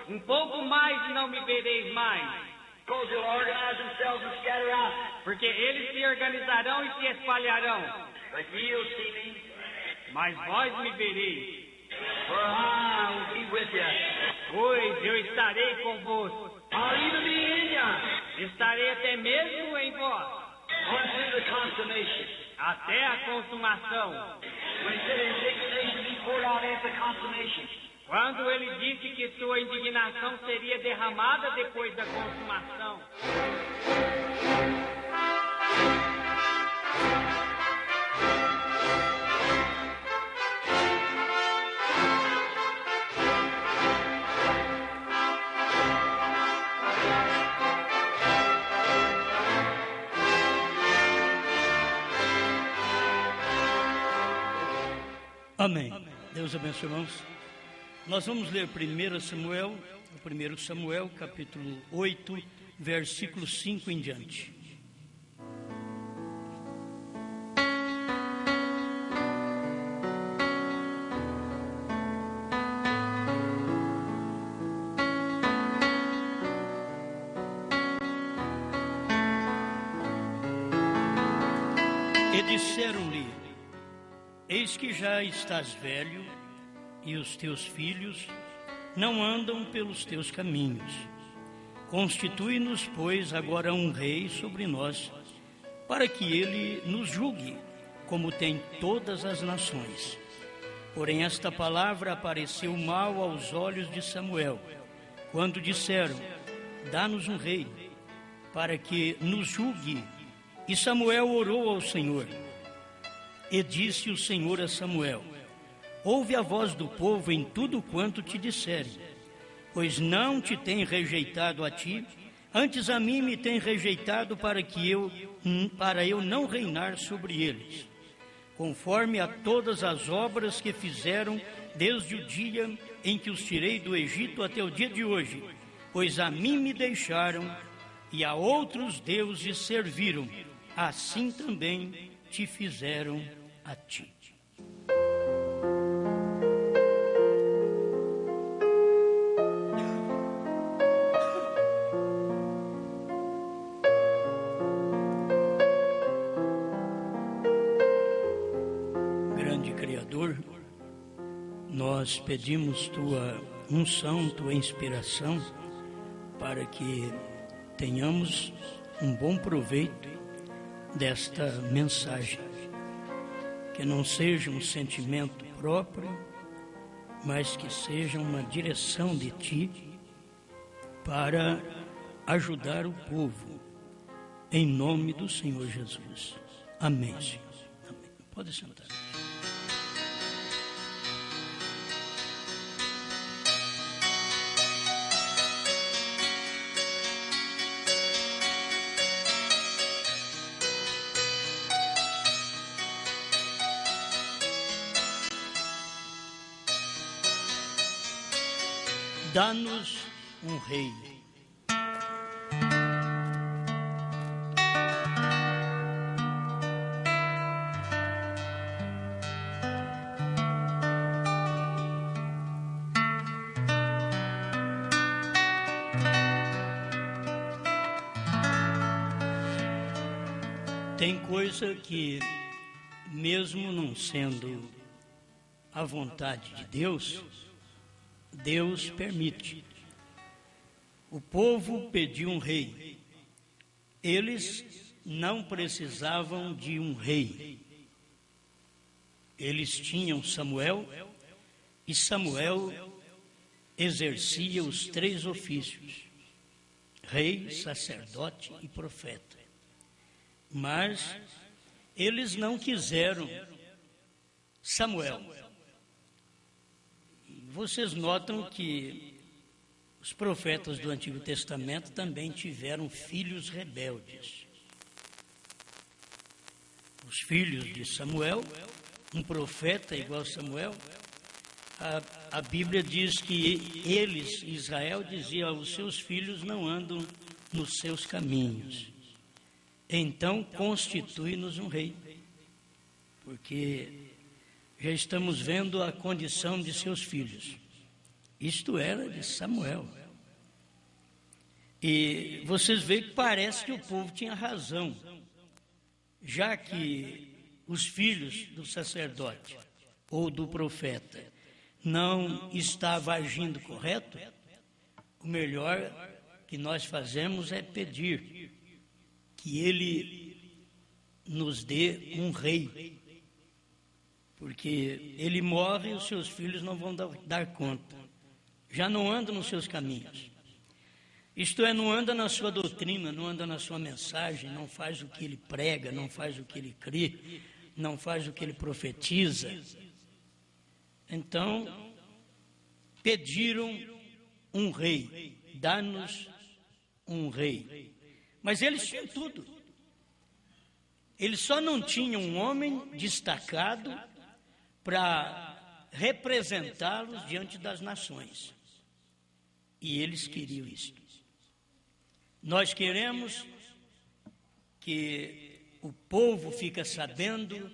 Um pouco mais e não me vereis mais. Because they'll organize themselves and scatter out. Porque eles se organizarão e se espalharão. But ye'll see me, Mas vós me vereis, for I will be with you. pois eu estarei convosco. I'll even be in you. Estarei até mesmo em vós, Unto the consummation. até a consumação. When he said indignation be poured out after consummation. Quando ele disse que sua indignação seria derramada depois da consumação. Amém. Deus abençoe, irmãos. Nós vamos ler 1 Samuel, capítulo 8, versículo 5 em diante. E disseram-lhe: Eis que já estás velho, e os teus filhos não andam pelos teus caminhos. Constitui-nos, pois, agora um rei sobre nós, para que ele nos julgue, como tem todas as nações. Porém, esta palavra apareceu mal aos olhos de Samuel, quando disseram: Dá-nos um rei, para que nos julgue. E Samuel orou ao Senhor. E disse o Senhor a Samuel: Ouve a voz do povo em tudo quanto te disserem, pois não te tem rejeitado a ti, antes a mim me tem rejeitado para eu não reinar sobre eles, conforme a todas as obras que fizeram desde o dia em que os tirei do Egito até o dia de hoje, pois a mim me deixaram e a outros deuses serviram, assim também te fizeram a ti. Grande Criador, nós pedimos tua unção, tua inspiração, para que tenhamos um bom proveito desta mensagem. Que não seja um sentimento próprio, mas que seja uma direção de Ti para ajudar o povo, em nome do Senhor Jesus. Amém, Senhor. Amém. Pode sentar. Dá-nos um rei. Tem coisa que, mesmo não sendo a vontade de Deus, Deus permite. O povo pediu um rei. Eles não precisavam de um rei. Eles tinham Samuel, e Samuel exercia os 3 ofícios: rei, sacerdote e profeta. Mas eles não quiseram Samuel. Vocês notam que os profetas do Antigo Testamento também tiveram filhos rebeldes. Os filhos de Samuel, um profeta igual a Samuel, a Bíblia diz que eles, Israel, dizia: os seus filhos não andam nos seus caminhos. Então constitui-nos um rei, porque já estamos vendo a condição de seus filhos. Isto era de Samuel. E vocês veem que parece que o povo tinha razão, já que os filhos do sacerdote ou do profeta não estavam agindo correto, o melhor que nós fazemos é pedir que ele nos dê um rei, porque ele morre e os seus filhos não vão dar conta, já não andam nos seus caminhos. Isto é, não anda na sua doutrina, não anda na sua mensagem, não faz o que ele prega, não faz o que ele crê, não faz o que ele profetiza. Então, pediram um rei, dá-nos um rei. Mas eles tinham tudo. Eles só não tinham um homem destacado para representá-los diante das nações. E eles queriam isso. Nós queremos que o povo fique sabendo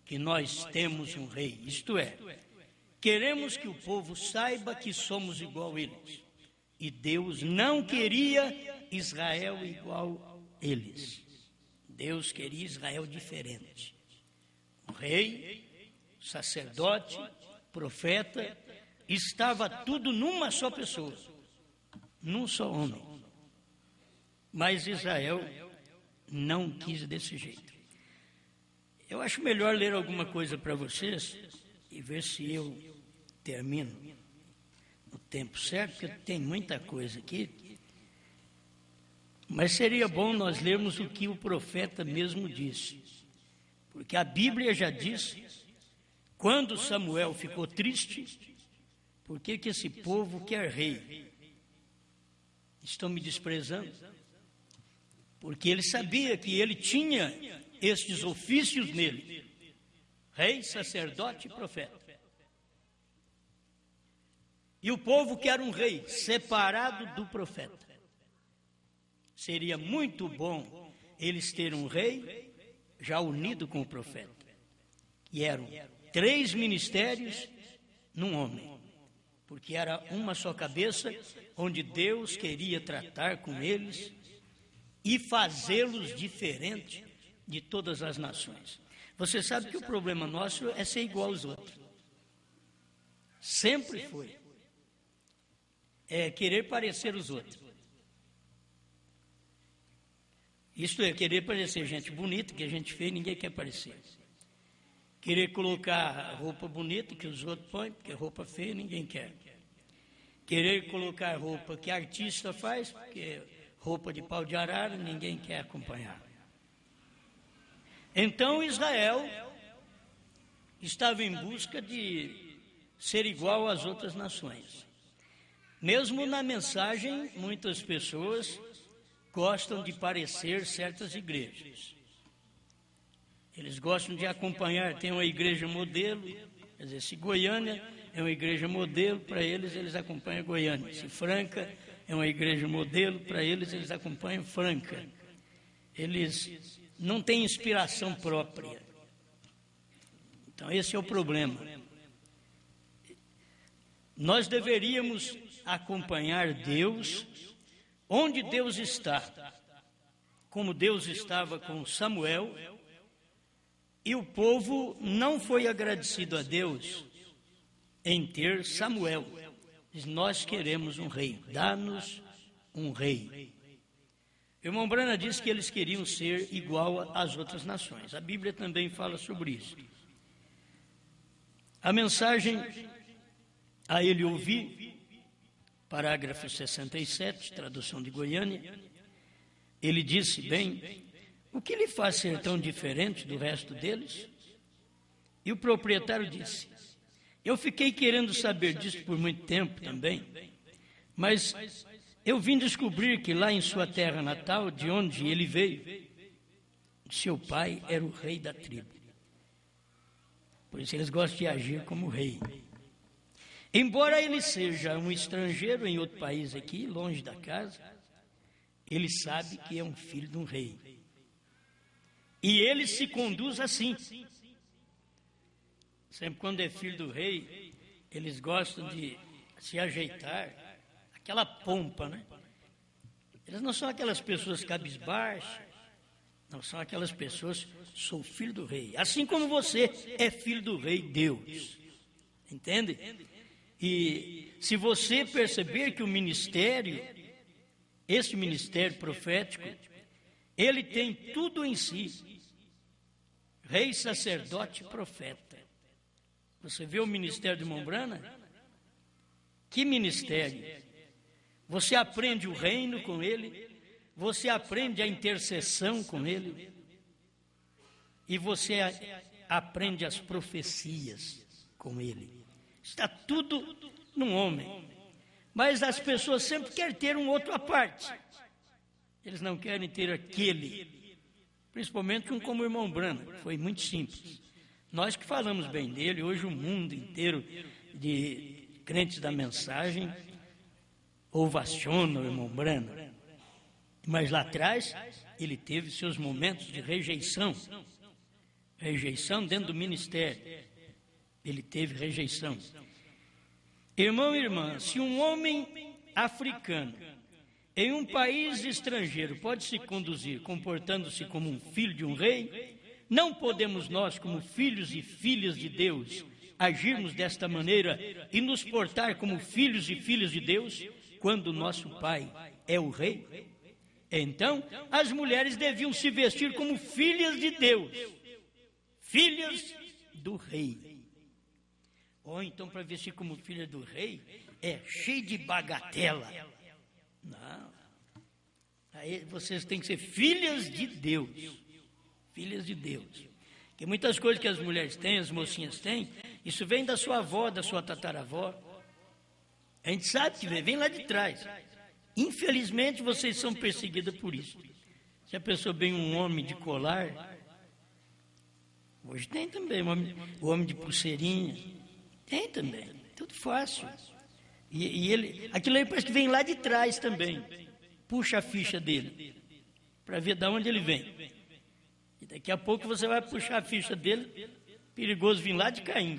que nós temos um rei. Isto é, queremos que o povo saiba que somos igual a eles. E Deus não queria Israel igual a eles. Deus queria Israel diferente. O rei, sacerdote, profeta, estava tudo numa só pessoa, num só homem. Mas Israel não quis desse jeito. Eu acho melhor ler alguma coisa para vocês e ver se eu termino no tempo certo, porque tem muita coisa aqui. Mas seria bom nós lermos o que o profeta mesmo disse. Porque a Bíblia já diz, quando Samuel ficou triste, por que esse povo quer rei? Estão me desprezando? Porque ele sabia que ele tinha estes ofícios nele: rei, sacerdote e profeta. E o povo quer um rei separado do profeta. Seria muito bom eles terem um rei já unido com o profeta. E eram 3 ministérios num homem, porque era uma só cabeça, onde Deus queria tratar com eles e fazê-los diferentes de todas as nações. Você sabe que o problema nosso é ser igual aos outros. Sempre foi. É querer parecer os outros. Isto é, querer parecer gente bonita, que a gente feia, ninguém quer parecer. Querer colocar roupa bonita que os outros põem, porque roupa feia ninguém quer. Querer colocar roupa que artista faz, porque roupa de pau de arara ninguém quer acompanhar. Então Israel estava em busca de ser igual às outras nações. Mesmo na mensagem, muitas pessoas gostam de parecer certas igrejas. Eles gostam de acompanhar, tem uma igreja modelo, quer dizer, se Goiânia é uma igreja modelo, para eles acompanham Goiânia. Se Franca é uma igreja modelo, para eles acompanham Franca. Eles não têm inspiração própria. Então, esse é o problema. Nós deveríamos acompanhar Deus onde Deus está, como Deus estava com Samuel, e o povo não foi agradecido a Deus em ter Samuel. Diz, nós queremos um rei, dá-nos um rei. O irmão Brana disse que eles queriam ser igual às outras nações. A Bíblia também fala sobre isso. A mensagem a ele ouvi, parágrafo 67, tradução de Goiânia, ele disse, bem, o que lhe faz ser tão diferente do resto deles? E o proprietário disse, eu fiquei querendo saber disso por muito tempo também, mas eu vim descobrir que lá em sua terra natal, de onde ele veio, seu pai era o rei da tribo. Por isso eles gostam de agir como rei. Embora ele seja um estrangeiro em outro país aqui, longe da casa, ele sabe que é um filho de um rei. E ele se conduz assim. Sempre quando é filho do rei, eles gostam de se ajeitar, aquela pompa, né? Eles não são aquelas pessoas cabisbaixas, não são aquelas pessoas, sou filho do rei. Assim como você é filho do rei Deus. Entende? E se você perceber que o ministério, esse ministério profético, ele tem tudo em si. Rei, sacerdote, profeta. Você vê o ministério de Mombrana? Que ministério? Você aprende o reino com ele, você aprende a intercessão com ele, e você aprende as profecias com ele. Está tudo num homem. Mas as pessoas sempre querem ter um outro à parte. Eles não querem ter aquele. Principalmente um como o irmão Branham, que foi muito simples. Nós que falamos bem dele, hoje o mundo inteiro de crentes da mensagem ovaciona o irmão Branham. Mas lá atrás, ele teve seus momentos de rejeição. Rejeição dentro do ministério. Ele teve rejeição. Irmão e irmã, se um homem africano em um país estrangeiro pode se conduzir comportando-se como um filho de um rei, não podemos nós, como filhos e filhas de Deus, agirmos desta maneira e nos portar como filhos e filhas de Deus, quando nosso pai é o rei? Então, as mulheres deviam se vestir como filhas de Deus, filhas do rei. Ou então, para vestir como filha do rei, é cheio de bagatela. Não. Aí vocês têm que ser filhas de Deus. Filhas de Deus. Porque muitas coisas que as mulheres têm, as mocinhas têm, isso vem da sua avó, da sua tataravó. A gente sabe que vem lá de trás. Infelizmente, vocês são perseguidas por isso. Se a pessoa vem um homem de colar, hoje tem também o homem de pulseirinha, tem também, tudo fácil. E ele, aquilo aí parece que vem lá de trás também. Puxa a ficha dele, para ver de onde ele vem. E daqui a pouco você vai puxar a ficha dele, perigoso vir lá de Caim.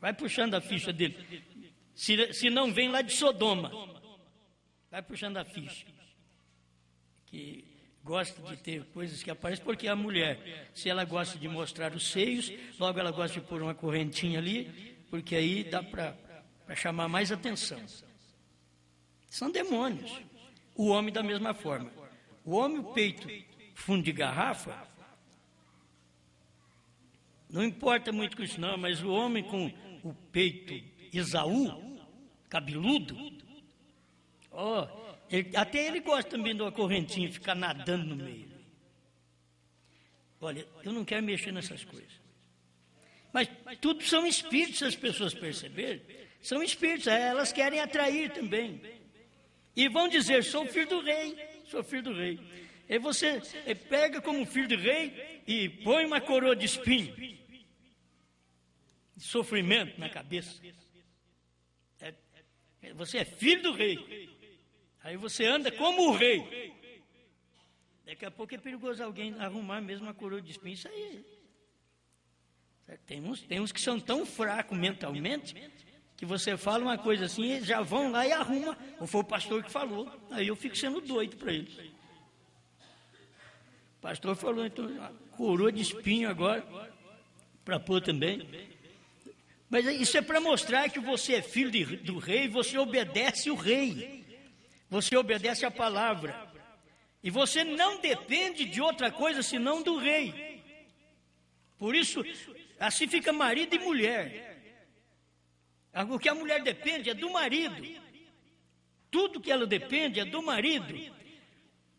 Vai puxando a ficha dele. Se não vem lá de Sodoma, vai puxando a ficha. Que gosta de ter coisas que aparecem, porque a mulher, se ela gosta de mostrar os seios, logo ela gosta de pôr uma correntinha ali, porque aí dá para chamar mais atenção. São demônios. O homem da mesma forma. O homem, o peito fundo de garrafa, não importa muito com isso não, mas o homem com o peito Esaú, cabeludo, até ele gosta também de uma correntinha, ficar nadando no meio. Olha, eu não quero mexer nessas coisas. Mas tudo são espíritos, se as pessoas perceberem. São espíritos, elas querem atrair também. E vão dizer, sou filho do rei, sou filho do rei. Aí você pega como filho do rei e põe uma coroa de espinho, de sofrimento na cabeça. Você é filho do rei. Aí você anda como o rei. Daqui a pouco é perigoso alguém arrumar mesmo uma coroa de espinho. Isso aí. Tem uns que são tão fracos mentalmente que você fala uma coisa assim, eles já vão lá e arruma. Ou foi o pastor que falou. Aí eu fico sendo doido para eles. O pastor falou, então, coroa de espinho agora, para pôr também. Mas isso é para mostrar que você é filho do rei, você obedece o rei. Você obedece a palavra. E você não depende de outra coisa senão do rei. Por isso, assim fica marido e mulher. O que a mulher depende é do marido. Tudo que ela depende é do marido.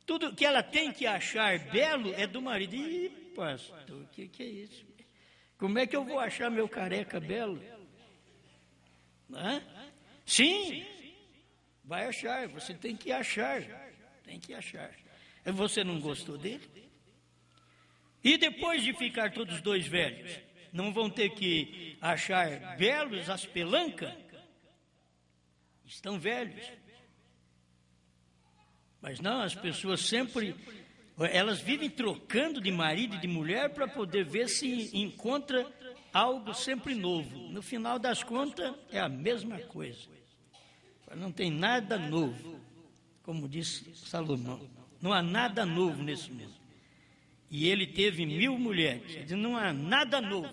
Tudo que ela tem que achar belo é do marido. Ih, pastor, o que é isso? Como é que eu vou achar meu careca belo? Hã? Sim, vai achar, você tem que achar. Tem que achar. Você não gostou dele? E depois de ficar todos dois velhos, não vão ter que achar belos as pelancas? Estão velhos. Mas não, as pessoas sempre, elas vivem trocando de marido e de mulher para poder ver se encontra algo sempre novo. No final das contas, é a mesma coisa. Não tem nada novo, como disse Salomão. Não há nada novo nesse mundo. E ele teve 1000 mulheres. Ele disse, não há nada novo.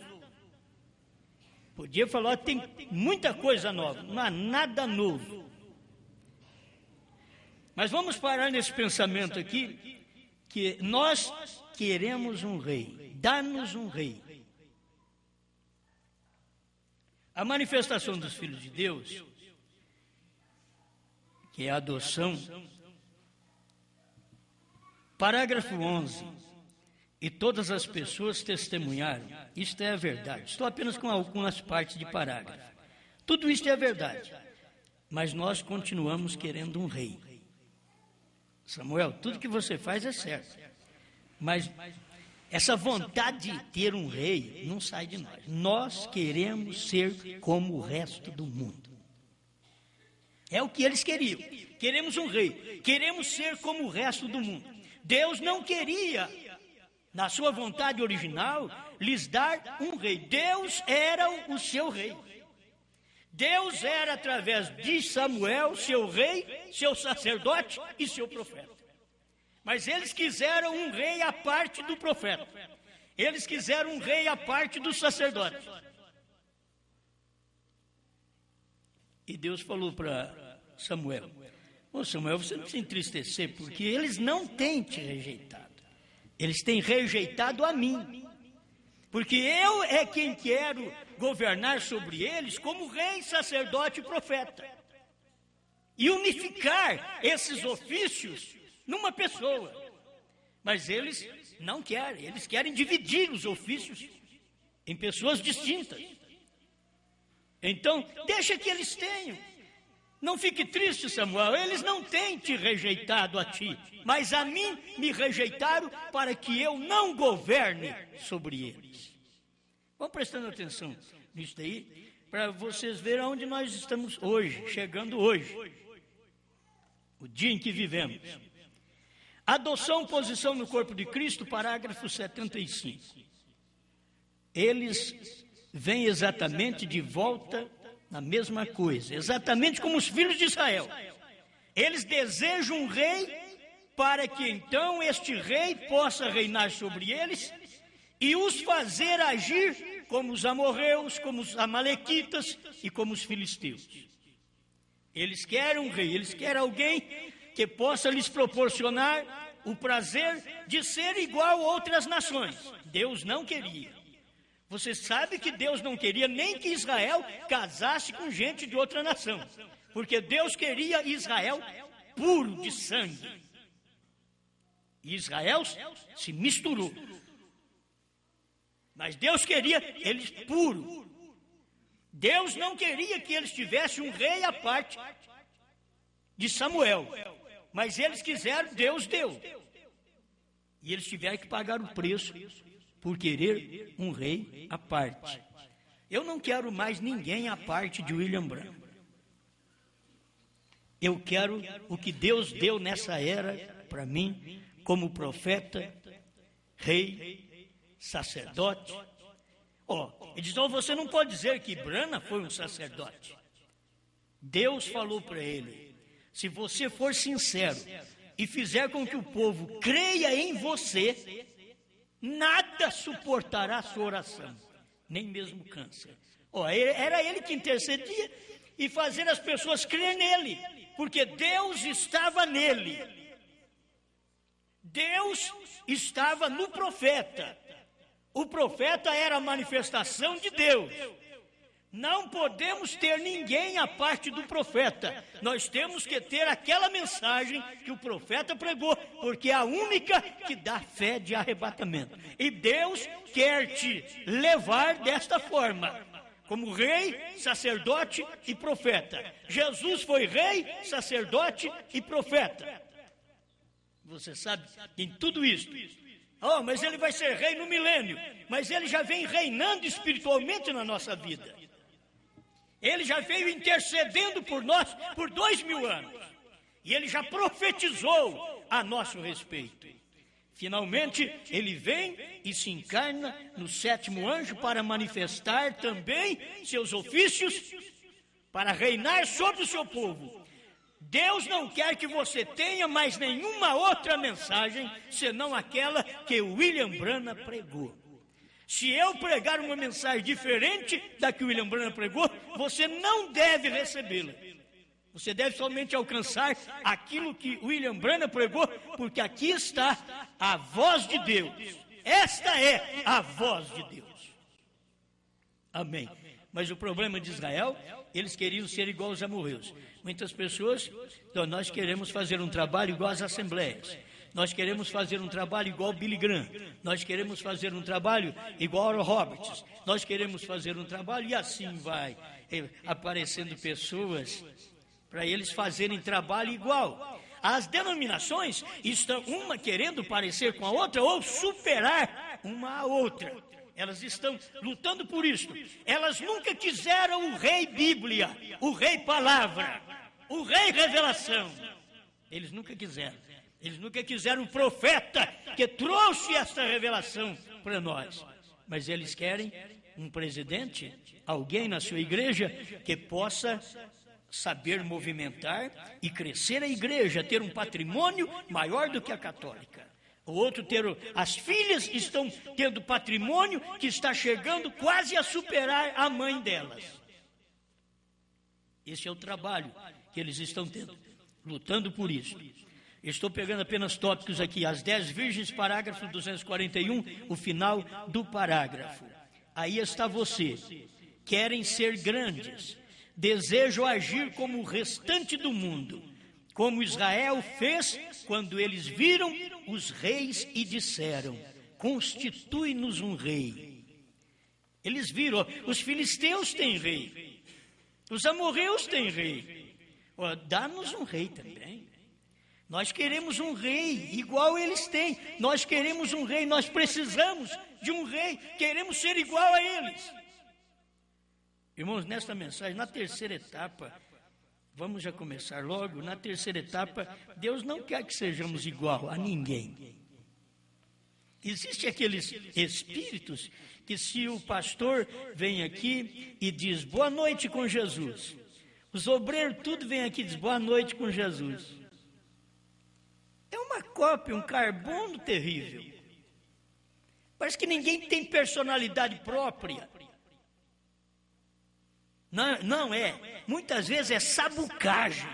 Podia falar, tem muita coisa nova. Não há nada novo. Mas vamos parar nesse pensamento aqui, que nós queremos um rei. Dá-nos um rei. A manifestação dos filhos de Deus, que é a adoção, parágrafo 11, e todas as pessoas testemunharam, isto é a verdade. Estou apenas com algumas partes de parágrafo. Tudo isto é a verdade, mas nós continuamos querendo um rei. Samuel, tudo que você faz é certo, mas essa vontade de ter um rei não sai de nós. Nós queremos ser como o resto do mundo. É o que eles queriam. Queremos um rei. Queremos ser como o resto do mundo. Deus não queria, na sua vontade original, lhes dar um rei. Deus era o seu rei. Deus era, através de Samuel, seu rei, seu sacerdote e seu profeta. Mas eles quiseram um rei à parte do profeta. Eles quiseram um rei à parte do sacerdote. E Deus falou para Samuel, Samuel, você não precisa entristecer, porque eles não têm te rejeitado. Eles têm rejeitado a mim. Porque eu é quem quero governar sobre eles como rei, sacerdote e profeta. E unificar esses ofícios numa pessoa. Mas eles não querem. Eles querem dividir os ofícios em pessoas distintas. Então, deixa que eles tenham. Não fique triste, Samuel, eles não têm te rejeitado a ti, mas a mim me rejeitaram para que eu não governe sobre eles. Vamos prestando atenção nisso daí, para vocês verem onde nós estamos hoje, chegando hoje, o dia em que vivemos. Adoção, posição no corpo de Cristo, parágrafo 75. Eles vêm exatamente de volta na mesma coisa, exatamente como os filhos de Israel. Eles desejam um rei para que então este rei possa reinar sobre eles e os fazer agir como os amorreus, como os amalequitas e como os filisteus. Eles querem um rei, eles querem alguém que possa lhes proporcionar o prazer de ser igual a outras nações. Deus não queria. Você sabe que Deus não queria nem que Israel casasse com gente de outra nação, porque Deus queria Israel puro de sangue. E Israel se misturou. Mas Deus queria eles puros. Deus não queria que eles tivessem um rei à parte de Samuel, mas eles quiseram, Deus deu. E eles tiveram que pagar o preço por querer um rei à parte. Eu não quero mais ninguém à parte de William Branham. Eu quero o que Deus deu nessa era para mim, como profeta, rei, sacerdote. Ele diz, você não pode dizer que Branham foi um sacerdote. Deus falou para ele, se você for sincero e fizer com que o povo creia em você, nada suportará a sua oração, nem mesmo câncer. Era ele que intercedia e fazer as pessoas crer nele, porque Deus estava nele. Deus estava no profeta. O profeta era a manifestação de Deus. Não podemos ter ninguém à parte do profeta. Nós temos que ter aquela mensagem que o profeta pregou, porque é a única que dá fé de arrebatamento. E Deus quer te levar desta forma, como rei, sacerdote e profeta. Jesus foi rei, sacerdote e profeta. Você sabe, em tudo isso. Mas ele vai ser rei no milênio. Mas ele já vem reinando espiritualmente na nossa vida. Ele já veio intercedendo por nós por 2000 anos. E ele já profetizou a nosso respeito. Finalmente, ele vem e se encarna no sétimo anjo para manifestar também seus ofícios, para reinar sobre o seu povo. Deus não quer que você tenha mais nenhuma outra mensagem, senão aquela que William Branham pregou. Se eu pregar uma mensagem diferente da que William Branham pregou, você não deve recebê-la. Você deve somente alcançar aquilo que William Branham pregou, porque aqui está a voz de Deus. Esta é a voz de Deus. Amém. Mas o problema de Israel, eles queriam ser igual aos amorreus. Muitas pessoas, então, nós queremos fazer um trabalho igual às assembleias. Nós queremos fazer um trabalho igual ao Billy Graham. Nós queremos fazer um trabalho igual ao Roberts. Nós queremos fazer um trabalho e assim vai aparecendo pessoas para eles fazerem trabalho igual. As denominações estão uma querendo parecer com a outra ou superar uma a outra. Elas estão lutando por isso. Elas nunca quiseram o rei Bíblia, o rei Palavra, o rei Revelação. Eles nunca quiseram. Eles nunca quiseram o profeta que trouxe esta revelação para nós. Mas eles querem um presidente, alguém na sua igreja que possa saber movimentar e crescer a igreja, ter um patrimônio maior do que a católica. O outro as filhas estão tendo patrimônio que está chegando quase a superar a mãe delas. Esse é o trabalho que eles estão tendo, lutando por isso. Estou pegando apenas tópicos aqui, as 10 virgens, parágrafo 241, o final do parágrafo. Aí está você. Querem ser grandes, desejam agir como o restante do mundo, como Israel fez quando eles viram os reis e disseram: constitui-nos um rei. Eles viram, os filisteus têm rei, os amorreus têm rei, dá-nos um rei também. Nós queremos um rei igual eles têm, nós queremos um rei, nós precisamos de um rei, queremos ser igual a eles. Irmãos, nesta mensagem, na terceira etapa, vamos já começar logo, na terceira etapa, Deus não quer que sejamos igual a ninguém. Existem aqueles espíritos que se o pastor vem aqui e diz boa noite com Jesus, os obreiros tudo vem aqui e diz boa noite com Jesus. É uma cópia, um carbono terrível. Parece que ninguém tem personalidade própria. Não é. Muitas vezes é sabucagem.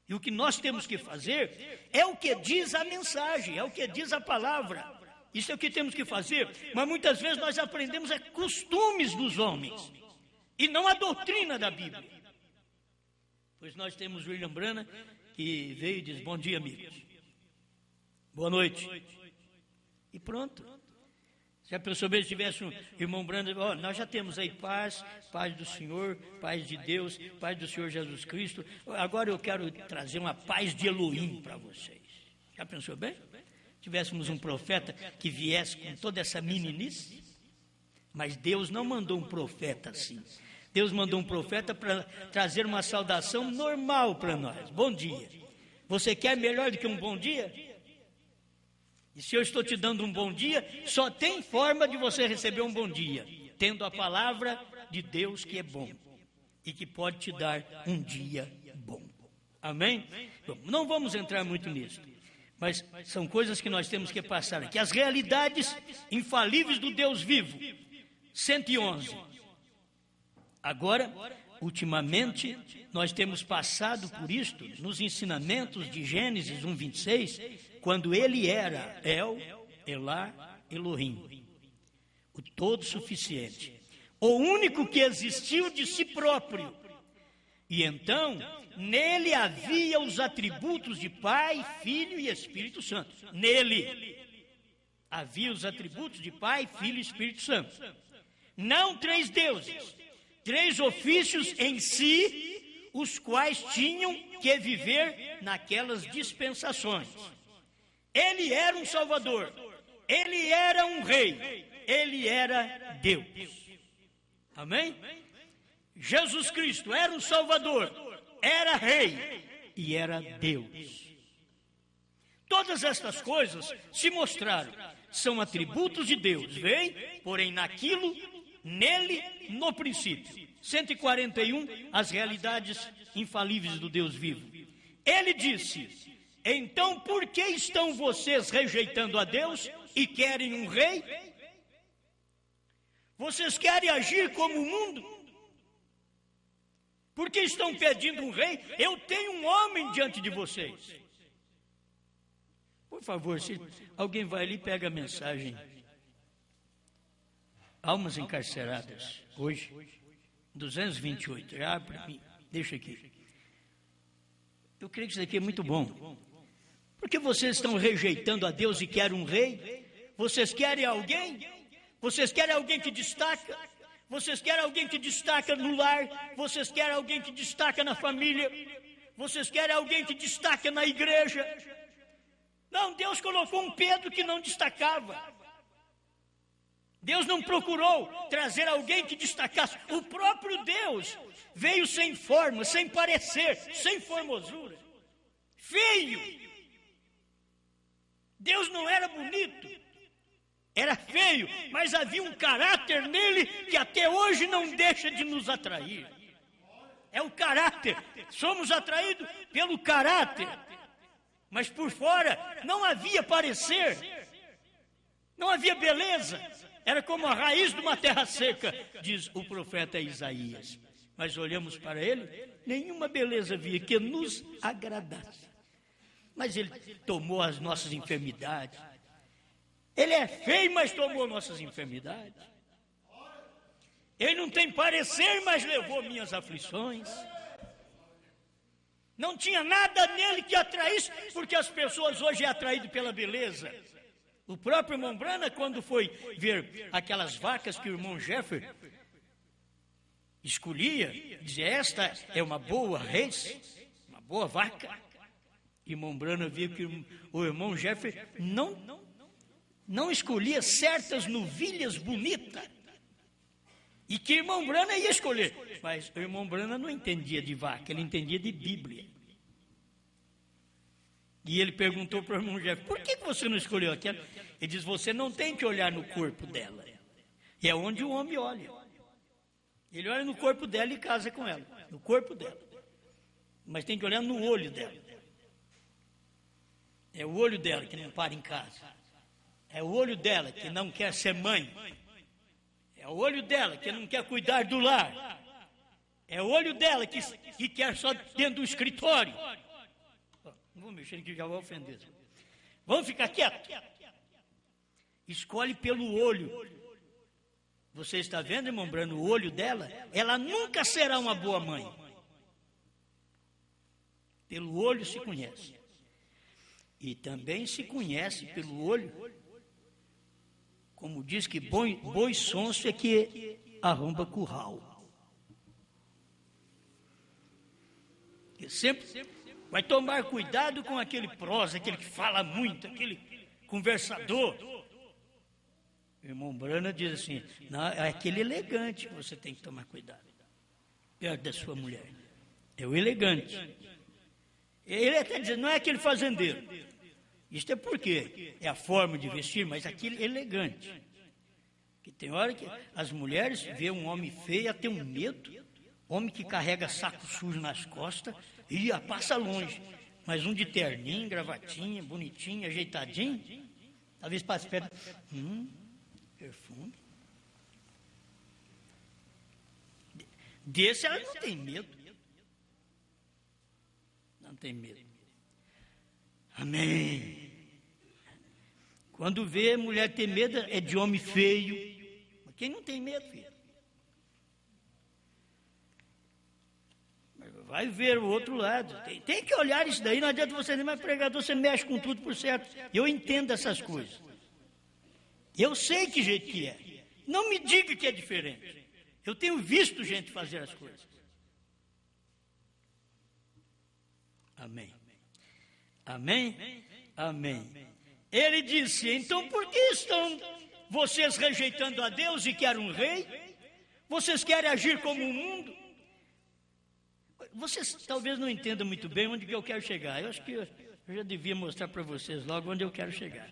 E o que nós temos que fazer é o que diz a mensagem, é o que diz a palavra. Isso é o que temos que fazer. Mas muitas vezes nós aprendemos costumes dos homens e não a doutrina da Bíblia. Pois nós temos William Branham que veio e diz bom dia, amigos. Boa noite. E pronto. Se a pessoa mesmo tivesse um irmão Branham, nós já temos aí paz do Senhor, paz de Deus, paz do Senhor Jesus Cristo. Agora eu quero trazer uma paz de Elohim para vocês. Já pensou bem? Tivéssemos um profeta que viesse com toda essa meninice, mas Deus não mandou um profeta assim. Deus mandou um profeta para trazer uma saudação normal para nós. Bom dia. Você quer melhor do que um bom dia? E se eu estou te dando um bom dia, só tem forma de você receber um bom dia, tendo a palavra de Deus que é bom e que pode te dar um dia bom. Amém? Bom, não vamos entrar muito nisso, mas são coisas que nós temos que passar aqui. As realidades infalíveis do Deus vivo. 111. Agora, ultimamente, nós temos passado por isto nos ensinamentos de Gênesis 1:26, quando ele era El, Elá, Elohim, o todo-suficiente, o único que existiu de si próprio. E então, nele havia os atributos de Pai, Filho e Espírito Santo. Nele havia os atributos de Pai, Filho e Espírito Santo. Não 3 deuses, 3 ofícios em si, os quais tinham que viver naquelas dispensações. Ele era um Salvador, ele era um Rei, ele era Deus. Amém? Jesus Cristo era um Salvador, era Rei e era Deus. Todas estas coisas se mostraram, são atributos de Deus, veem? Porém, naquilo, nele, no princípio. 141, as realidades infalíveis do Deus vivo. Ele disse: então por que estão vocês rejeitando a Deus e querem um rei? Vocês querem agir como o mundo? Por que estão pedindo um rei? Eu tenho um homem diante de vocês. Por favor, se alguém vai ali, pega a mensagem. Almas encarceradas, hoje, 228. Abre para mim, deixa aqui. Eu creio que isso aqui é muito bom. Porque vocês estão rejeitando a Deus e querem um rei? Vocês querem alguém? Vocês querem alguém que destaca? Vocês querem alguém que destaca no lar? Vocês querem alguém que destaca na família? Vocês querem alguém que destaca na igreja? Não, Deus colocou um Pedro que não destacava. Deus não procurou trazer alguém que destacasse. O próprio Deus veio sem forma, sem parecer, sem formosura. Feio. Deus não era bonito, era feio, mas havia um caráter nele que até hoje não deixa de nos atrair. É o caráter. Somos atraídos pelo caráter. Mas por fora não havia parecer, não havia beleza. Era como a raiz de uma terra seca, diz o profeta Isaías. Mas olhamos para ele, nenhuma beleza havia que nos agradasse. Mas ele tomou as nossas enfermidades. Ele é feio, mas tomou nossas enfermidades. Ele não tem parecer, mas levou minhas aflições. Não tinha nada nele que atraísse, porque as pessoas hoje é atraído pela beleza. O próprio irmão Brana, quando foi ver aquelas vacas que o irmão Jeffer escolhia, dizia: esta é uma boa res, uma boa vaca. E irmão Brana via que o irmão Jeffer não escolhia certas novilhas bonitas. E que irmão Brana ia escolher. Mas o irmão Brana não entendia de vaca, ele entendia de Bíblia. E ele perguntou para o irmão Jeffer: por que você não escolheu aquela? Ele diz: você não tem que olhar no corpo dela. É onde o homem olha. Ele olha no corpo dela e casa com ela. No corpo dela. Mas tem que olhar no olho dela. É o olho dela que não para em casa. É o olho dela que não quer ser mãe. É o olho dela que não quer cuidar do lar. É o olho dela que quer só dentro do escritório. Não vou mexer aqui, já vou ofender. Vamos ficar quietos. Escolhe pelo olho. Você está vendo, irmão Brano, o olho dela? Ela nunca será uma boa mãe. Pelo olho se conhece. E também se conhece pelo olho, como diz que boi sonso é que arromba curral. E sempre vai tomar cuidado com aquele prosa, aquele que fala muito, aquele conversador. O irmão Brana diz assim: não, é aquele elegante que você tem que tomar cuidado, perto da sua mulher. É o elegante. Ele até diz: não é aquele fazendeiro. Isto é porque é a forma de vestir, mas aquele elegante. Que tem hora que as mulheres vê um homem feio até um medo, homem que carrega saco sujo nas costas e passa longe. Mas um de terninho, gravatinha, bonitinho, ajeitadinho, talvez passe perto. Perfume. Desse ela não tem medo. Não tem medo. Amém. Quando vê mulher ter medo, é de homem feio. Mas quem não tem medo, filho? Vai ver o outro lado. Tem que olhar isso daí. Não adianta você nem mais pregador, você mexe com tudo por certo. Eu entendo essas coisas. Eu sei que jeito que é. Não me diga que é diferente. Eu tenho visto gente fazer as coisas. Amém. Amém? Amém. Ele disse: então por que estão vocês rejeitando a Deus e querem um rei? Vocês querem agir como o mundo? Vocês talvez não entendam muito bem onde que eu quero chegar. Eu acho que eu já devia mostrar para vocês logo onde eu quero chegar.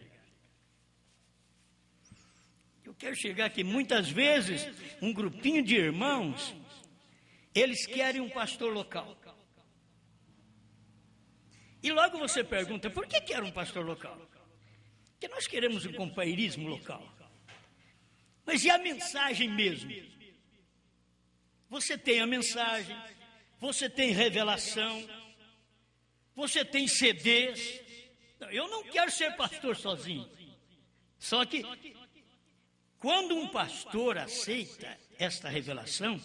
Eu quero chegar que muitas vezes um grupinho de irmãos, eles querem um pastor local. E logo você pergunta, por que quer um pastor local? Porque nós queremos um companheirismo local. Mas e a mensagem mesmo? Você tem a mensagem, você tem revelação, você tem CDs. Eu não quero ser pastor sozinho. Só que, quando um pastor aceita esta revelação,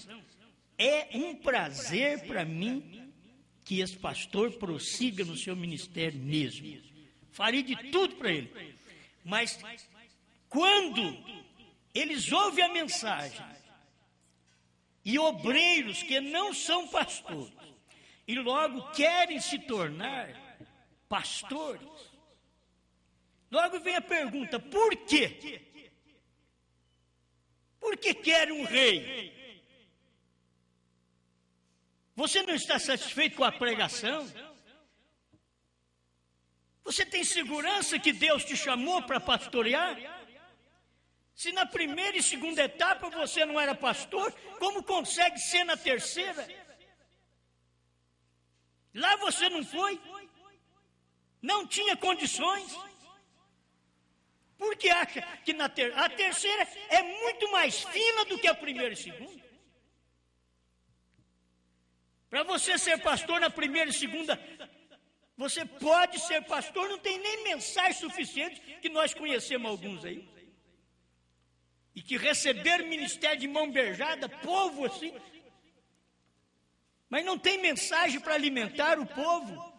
é um prazer para mim que esse pastor prossiga no seu ministério mesmo. Farei de tudo para ele. Mas, quando eles ouvem a mensagem, e obreiros que não são pastores, e logo querem se tornar pastores, logo vem a pergunta, por quê? Por que quer um rei? Você não está satisfeito com a pregação? Você tem segurança que Deus te chamou para pastorear? Se na primeira e segunda etapa você não era pastor, como consegue ser na terceira? Lá você não foi? Não tinha condições? Porque acha que a terceira é muito mais fina do que a primeira e segunda? Para você ser pastor na primeira e segunda, você pode ser pastor, não tem nem mensagem suficiente, que nós conhecemos alguns aí. E que receberam ministério de mão beijada, povo assim. Mas não tem mensagem para alimentar o povo.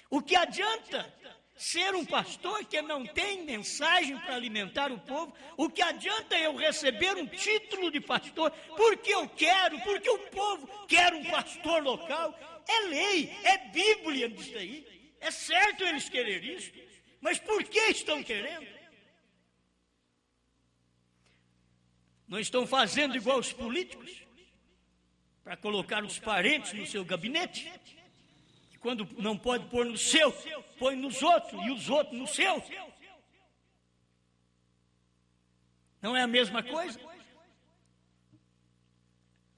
O que adianta ser um pastor que não tem mensagem para alimentar o povo? O que adianta eu receber um título de pastor porque eu quero, porque o povo quer um pastor local? É lei, é Bíblia disso aí. É certo eles quererem isso, mas por que estão querendo? Não estão fazendo igual os políticos, para colocar os parentes no seu gabinete? Quando não pode pôr no seu, põe nos outros, e os outros no seu. Não é a mesma coisa?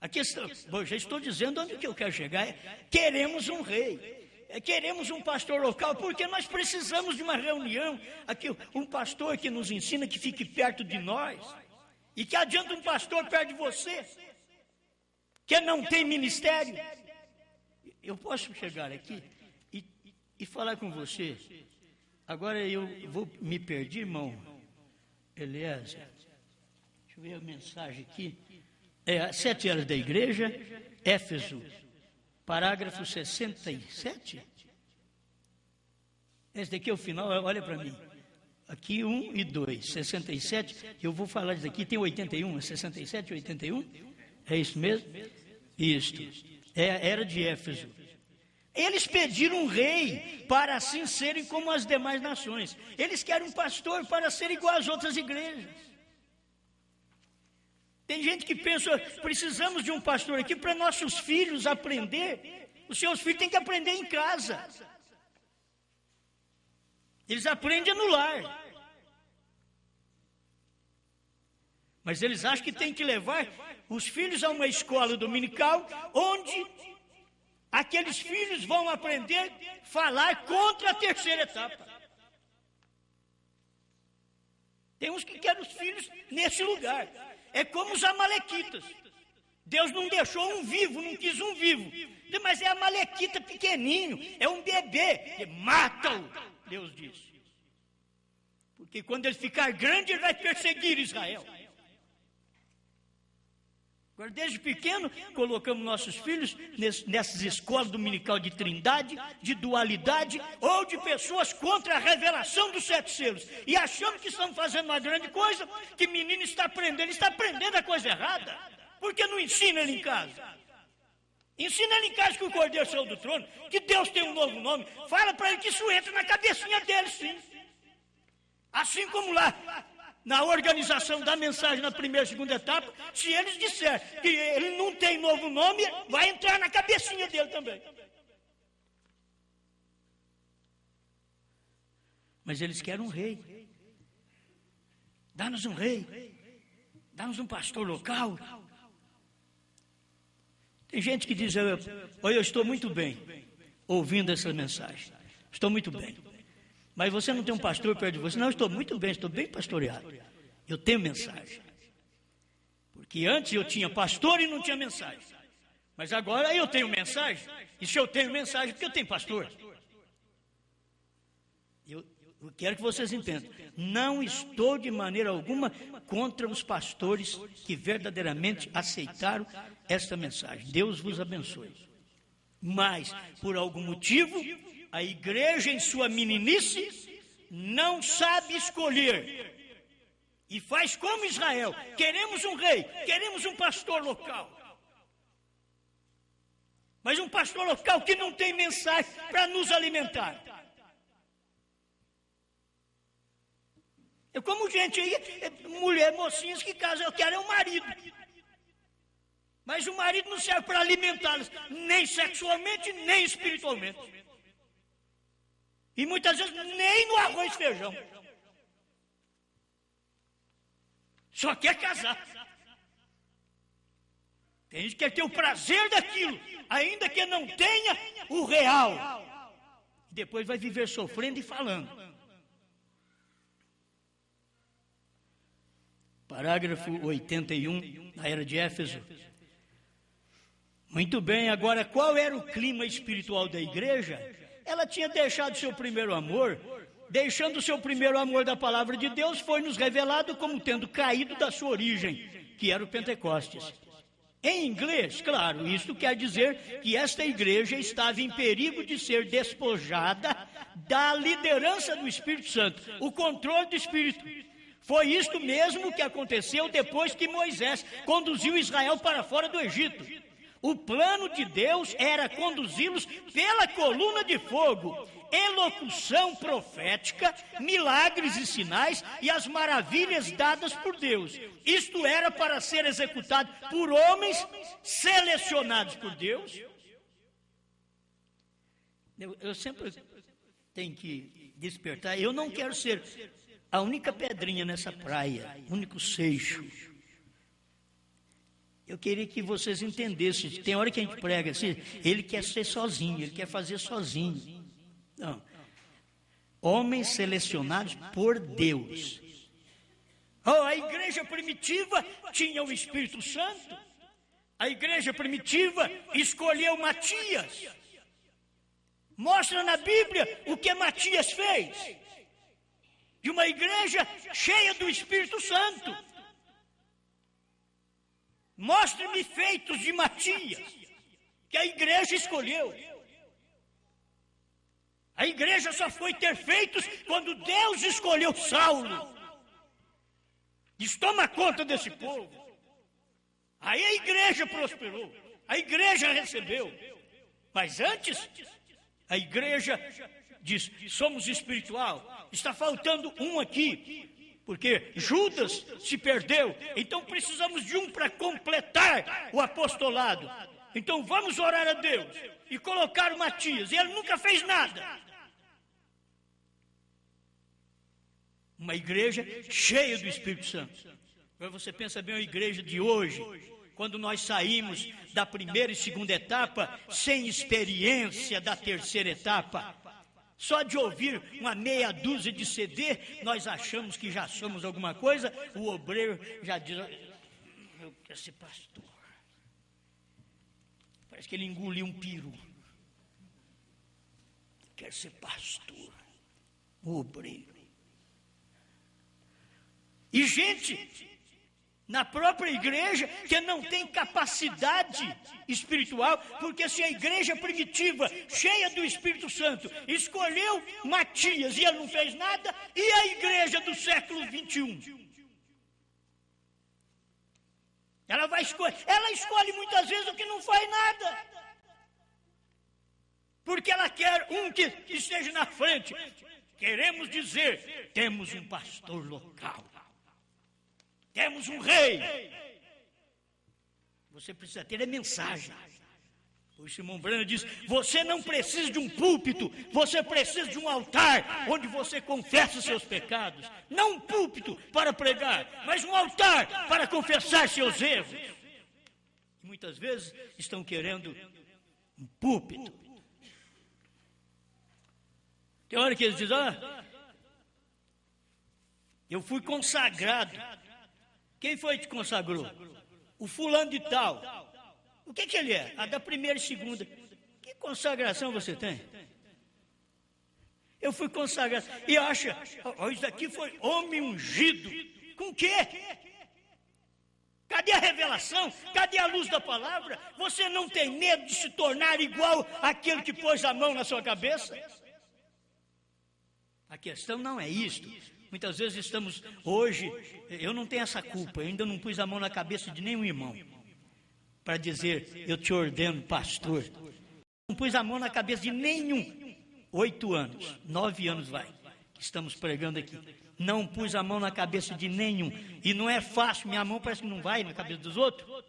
A questão, bom, já estou dizendo onde que eu quero chegar, queremos um rei. Queremos um pastor local, porque nós precisamos de uma reunião, aqui, um pastor que nos ensina, que fique perto de nós. E que adianta um pastor perto de você, que não tem ministério? Eu posso chegar aqui e falar com você. Agora eu vou me perder, irmão Eliezer. Deixa eu ver a mensagem aqui. 7 Eras da Igreja, Éfeso, parágrafo 67. Esse daqui é o final, olha para mim. Aqui 1 e 2, 67. Eu vou falar disso aqui, tem 81, 67 e 81. É isso mesmo? Isto. Era de Éfeso. Eles pediram um rei para assim serem como as demais nações. Eles querem um pastor para ser igual às outras igrejas. Tem gente que pensa, precisamos de um pastor aqui para nossos filhos aprender. Os seus filhos têm que aprender em casa. Eles aprendem no lar. Mas eles acham que tem que levar os filhos a uma escola dominical, onde aqueles filhos vão aprender a falar contra a terceira etapa. Tem uns que querem os filhos nesse lugar. É como os amalequitas. Deus não deixou um vivo, não quis um vivo. Mas é amalequita pequenininho, é um bebê. Mata-o, Deus disse. Porque quando ele ficar grande, ele vai perseguir Israel. Agora, desde pequeno, colocamos nossos filhos nessas escolas dominical de trindade, de dualidade, ou de pessoas contra a revelação dos 7 selos. E achamos que estamos fazendo uma grande coisa, que menino está aprendendo a coisa errada. Por que não ensina ele em casa? Ensina ele em casa que o Cordeiro saiu do trono, que Deus tem um novo nome. Fala para ele que isso entra na cabecinha dele, sim. Assim como lá, na organização da mensagem na primeira e segunda etapa, se eles disserem que ele não tem novo nome, vai entrar na cabecinha dele também. Mas eles querem um rei. Dá-nos um rei. Dá-nos um pastor local. Tem gente que diz, eu estou muito bem ouvindo essa mensagem. Estou muito bem. Mas você não tem um pastor perto de você? Não, estou muito bem, estou bem pastoreado. Eu tenho mensagem. Porque antes eu tinha pastor e não tinha mensagem. Mas agora eu tenho mensagem. E se eu tenho mensagem, porque eu tenho pastor. Eu quero que vocês entendam. Não estou de maneira alguma contra os pastores que verdadeiramente aceitaram esta mensagem. Deus vos abençoe. Mas, por algum motivo, a igreja em sua meninice não sabe escolher. E faz como Israel. Queremos um rei, queremos um pastor local. Mas um pastor local que não tem mensagem para nos alimentar. É como gente aí, mulher, mocinhas que casam, eu quero um marido. Mas o marido não serve para alimentá-las, nem sexualmente, nem espiritualmente. E muitas vezes nem no arroz e feijão. Só quer casar. Tem gente que quer ter o prazer daquilo, ainda que não tenha o real. E depois vai viver sofrendo e falando. Parágrafo 81, na era de Éfeso. Muito bem, agora qual era o clima espiritual da igreja? Ela tinha deixado seu primeiro amor. Deixando seu primeiro amor da palavra de Deus, foi nos revelado como tendo caído da sua origem, que era o Pentecostes. Em inglês, claro, isto quer dizer que esta igreja estava em perigo de ser despojada da liderança do Espírito Santo, o controle do Espírito. Foi isto mesmo que aconteceu depois que Moisés conduziu Israel para fora do Egito. O plano de Deus era conduzi-los pela coluna de fogo, elocução profética, milagres e sinais e as maravilhas dadas por Deus. Isto era para ser executado por homens selecionados por Deus. Eu sempre tenho que despertar, eu não quero ser a única pedrinha nessa praia, o único seixo. Eu queria que vocês entendessem, tem hora que a gente prega assim, ele quer ser sozinho, ele quer fazer sozinho. Não. Homens selecionados por Deus. A igreja primitiva tinha o Espírito Santo. A igreja primitiva escolheu Matias. Mostra na Bíblia o que Matias fez. De uma igreja cheia do Espírito Santo. Mostre-me feitos de Matias, que a igreja escolheu. A igreja só foi ter feitos quando Deus escolheu Saulo. Diz, toma conta desse povo. Aí a igreja prosperou, a igreja recebeu. Mas antes, a igreja diz, somos espiritual. Está faltando um aqui, porque Judas se perdeu. Então precisamos de um para completar o apostolado. Então vamos orar a Deus e colocar o Matias. E ele nunca fez nada. Uma igreja cheia do Espírito Santo. Agora você pensa bem a igreja de hoje, quando nós saímos da primeira e segunda etapa, sem experiência da terceira etapa. Só de ouvir uma meia dúzia de CD, nós achamos que já somos alguma coisa. O obreiro já diz, eu quero ser pastor. Parece que ele engoliu um peru. Quer ser pastor. O obreiro. E gente na própria igreja que não tem capacidade espiritual, porque se a igreja primitiva, cheia do Espírito Santo, escolheu Matias e ele não fez nada, e a igreja do século 21? Ela escolhe muitas vezes o que não faz nada, porque ela quer um que esteja na frente. Queremos dizer, temos um pastor local. Temos um rei. Você precisa ter a mensagem. O Simão Brenner diz, você não precisa de um púlpito, você precisa de um altar, onde você confessa os seus pecados. Não um púlpito para pregar, mas um altar para confessar seus erros. E muitas vezes estão querendo um púlpito. Tem hora que eles dizem, eu fui consagrado. Quem foi que te consagrou? O fulano de tal. O que ele é? A da primeira e segunda. Que consagração você tem? Eu fui consagrado. E acha, isso aqui foi homem ungido. Com o quê? Cadê a revelação? Cadê a luz da palavra? Você não tem medo de se tornar igual àquele que pôs a mão na sua cabeça? A questão não é isto. Muitas vezes estamos, hoje, eu não tenho essa culpa, eu ainda não pus a mão na cabeça de nenhum irmão, para dizer, eu te ordeno pastor. Não pus a mão na cabeça de nenhum, 8 anos, 9 anos vai, estamos pregando aqui. Não pus a mão na cabeça de nenhum, e não é fácil, minha mão parece que não vai na cabeça dos outros.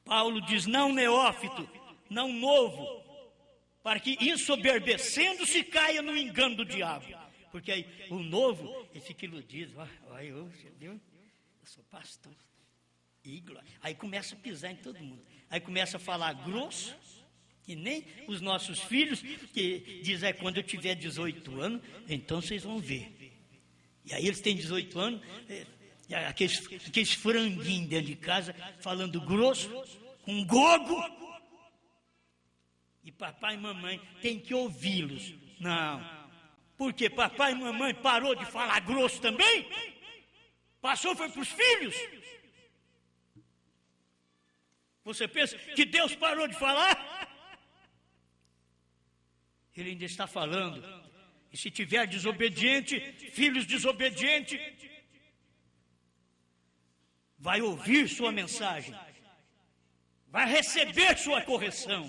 Paulo diz, não neófito, não novo, para que ensoberbecendo-se caia no engano do diabo. Porque aí o novo, ele fica iludido. Eu sou pastor. Aí começa a pisar em todo mundo. Aí começa a falar grosso, que nem os nossos filhos, que dizem, quando eu tiver 18 anos, então vocês vão ver. E aí eles têm 18 anos, aqueles franguinhos dentro de casa, falando grosso, com gogo. E papai e mamãe tem que ouvi-los. Não. Porque papai e mamãe parou de falar grosso também? Passou foi para os filhos? Você pensa que Deus parou de falar? Ele ainda está falando. E se tiver desobediente, filhos desobedientes, vai ouvir sua mensagem, vai receber sua correção.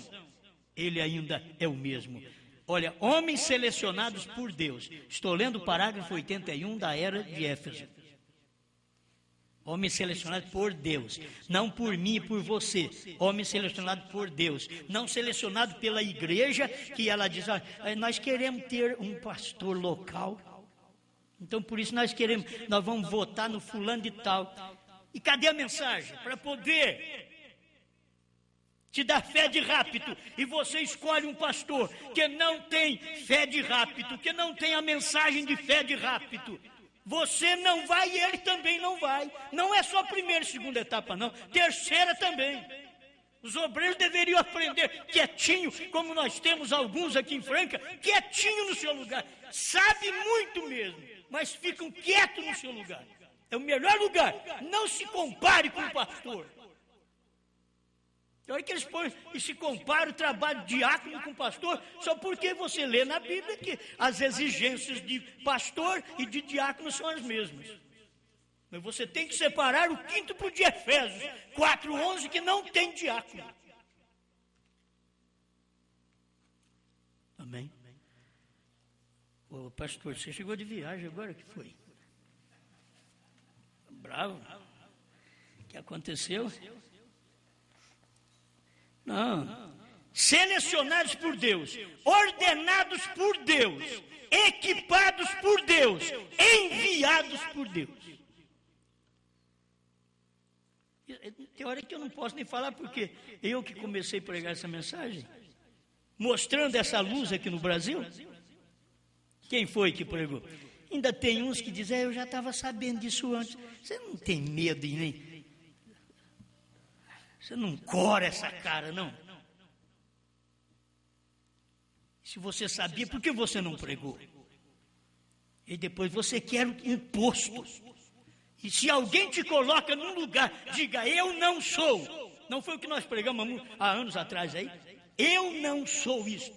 Ele ainda é o mesmo. Olha, homens selecionados por Deus. Estou lendo o parágrafo 81 da era de Éfeso. Homens selecionados por Deus. Não por mim e por você. Homens selecionados por Deus. Não selecionado pela igreja, que ela diz, nós queremos ter um pastor local. Então por isso nós vamos votar no fulano de tal. E cadê a mensagem? Para poder te dá fé de rápido, e você escolhe um pastor que não tem fé de rápido, que não tem a mensagem de fé de rápido, você não vai e ele também não vai. Não é só a primeira e segunda etapa não, terceira também. Os obreiros deveriam aprender quietinho, como nós temos alguns aqui em Franca, quietinho no seu lugar, sabe muito mesmo, mas ficam quietos no seu lugar. É o melhor lugar. Não se compare com o pastor. Então é que eles põem e se comparam o trabalho de diácono com pastor, só porque você lê na Bíblia que as exigências de pastor e de diácono são as mesmas. Mas você tem que separar o quinto de Efésios 4:11, que não tem diácono. Amém? Ô pastor, você chegou de viagem agora, que foi? Bravo? O que aconteceu? Não, selecionados por Deus, ordenados por Deus, equipados por Deus, enviados por Deus. Tem hora que eu não posso nem falar, porque eu que comecei a pregar essa mensagem, mostrando essa luz aqui no Brasil. Quem foi que pregou? Ainda tem uns que dizem, eu já estava sabendo disso antes. Você não tem medo e nem... Você não cora essa cara, não. Se você sabia, por que você não pregou? E depois você quer um posto. E se alguém te coloca num lugar, diga, eu não sou. Não foi o que nós pregamos há anos atrás aí? Eu não sou isso.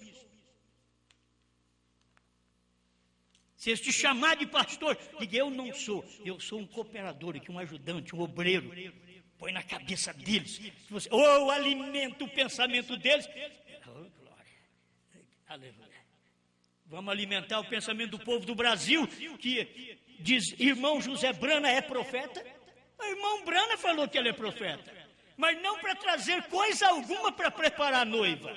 Se eles te chamar de pastor, diga, eu não sou. Eu sou um cooperador aqui, um ajudante, um obreiro. Põe na cabeça deles. Ou alimenta o pensamento deles. Oh, glória. Aleluia. Vamos alimentar o pensamento do povo do Brasil, que diz, irmão José Brana é profeta? O irmão Brana falou que ele é profeta, mas não para trazer coisa alguma para preparar a noiva.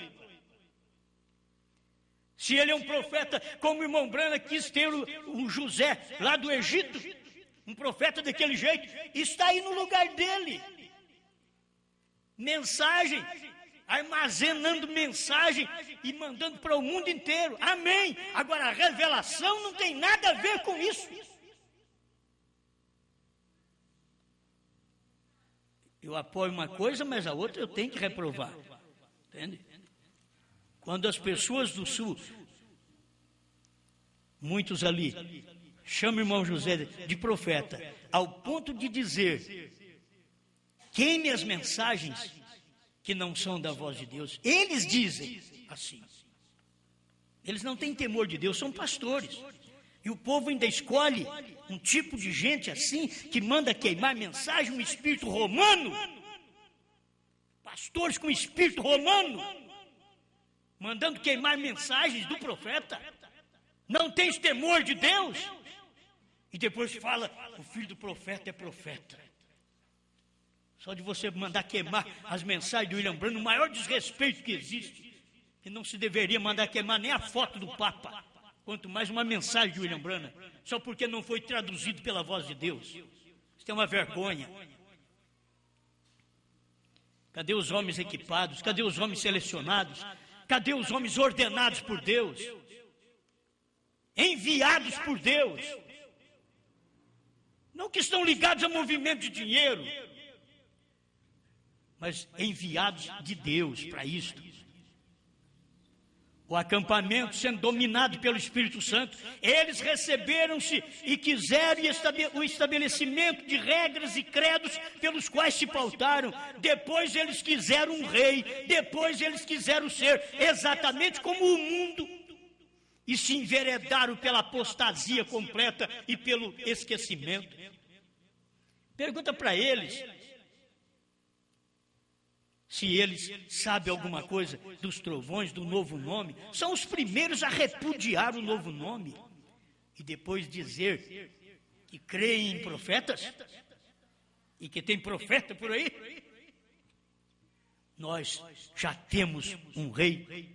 Se ele é um profeta, como o irmão Brana quis ter o José lá do Egito, um profeta daquele jeito, está aí no lugar dele. Mensagem, armazenando mensagem e mandando para o mundo inteiro. Amém. Agora, a revelação não tem nada a ver com isso. Eu apoio uma coisa, mas a outra eu tenho que reprovar. Entende? Quando as pessoas do Sul, muitos ali, chamam o irmão José de profeta, ao ponto de dizer, queime as mensagens que não são da voz de Deus. Eles dizem assim. Eles não têm temor de Deus, são pastores. E o povo ainda escolhe um tipo de gente assim, que manda queimar mensagem, um espírito romano. Pastores com espírito romano, mandando queimar mensagens do profeta. Não tens temor de Deus? E depois fala, o filho do profeta é profeta. Só de você mandar queimar as mensagens do William Branham, o maior desrespeito que existe, que não se deveria mandar queimar nem a foto do Papa, quanto mais uma mensagem de William Branham, só porque não foi traduzido pela voz de Deus. Isso é uma vergonha. Cadê os homens equipados? Cadê os homens selecionados? Cadê os homens ordenados por Deus? Enviados por Deus? Não que estão ligados a movimento de dinheiro, mas enviados de Deus para isto. O acampamento sendo dominado pelo Espírito Santo, eles receberam-se e quiseram o estabelecimento de regras e credos pelos quais se pautaram. Depois eles quiseram um rei, depois eles quiseram ser exatamente como o mundo e se enveredaram pela apostasia completa e pelo esquecimento. Pergunta para eles se eles sabem alguma coisa dos trovões, do novo nome. São os primeiros a repudiar o novo nome e depois dizer que creem em profetas e que tem profeta por aí. Nós já temos um rei,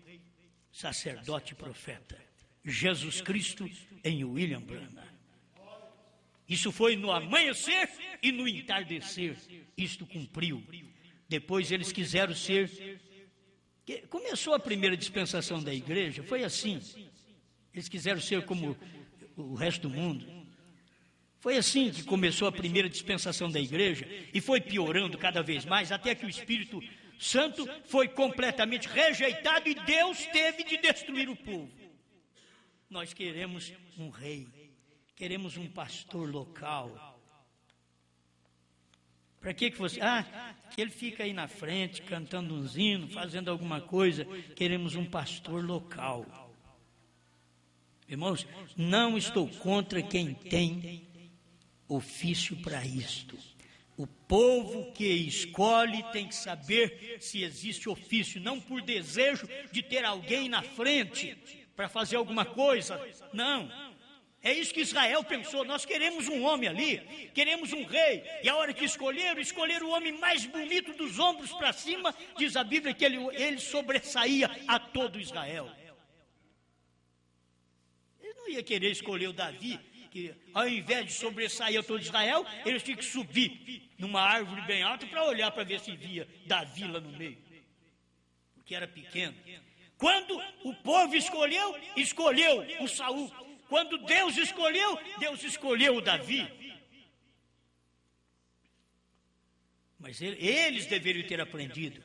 sacerdote e profeta, Jesus Cristo em William Branham. Isso foi no amanhecer e no entardecer. Isto cumpriu. Depois eles quiseram ser... Começou a primeira dispensação da igreja, foi assim. Eles quiseram ser como o resto do mundo. Foi assim que começou a primeira dispensação da igreja e foi piorando cada vez mais, até que o Espírito Santo foi completamente rejeitado e Deus teve de destruir o povo. Nós queremos um rei, queremos um pastor local. Para que você... que ele fica aí na frente, cantando uns hinos, fazendo alguma coisa. Queremos um pastor local. Irmãos, não estou contra quem tem ofício para isto. O povo que escolhe tem que saber se existe ofício, não por desejo de ter alguém na frente para fazer alguma coisa. Não. É isso que Israel pensou, nós queremos um homem ali, queremos um rei, e a hora que escolheram o homem mais bonito dos ombros para cima, diz a Bíblia que ele sobressaía a todo Israel. Ele não ia querer escolher o Davi, que ao invés de sobressair a todo Israel, eles tinham que subir numa árvore bem alta para olhar para ver se via Davi lá no meio, porque era pequeno. Quando o povo escolheu o Saul. Quando Deus escolheu o Davi. Mas eles deveriam ter aprendido.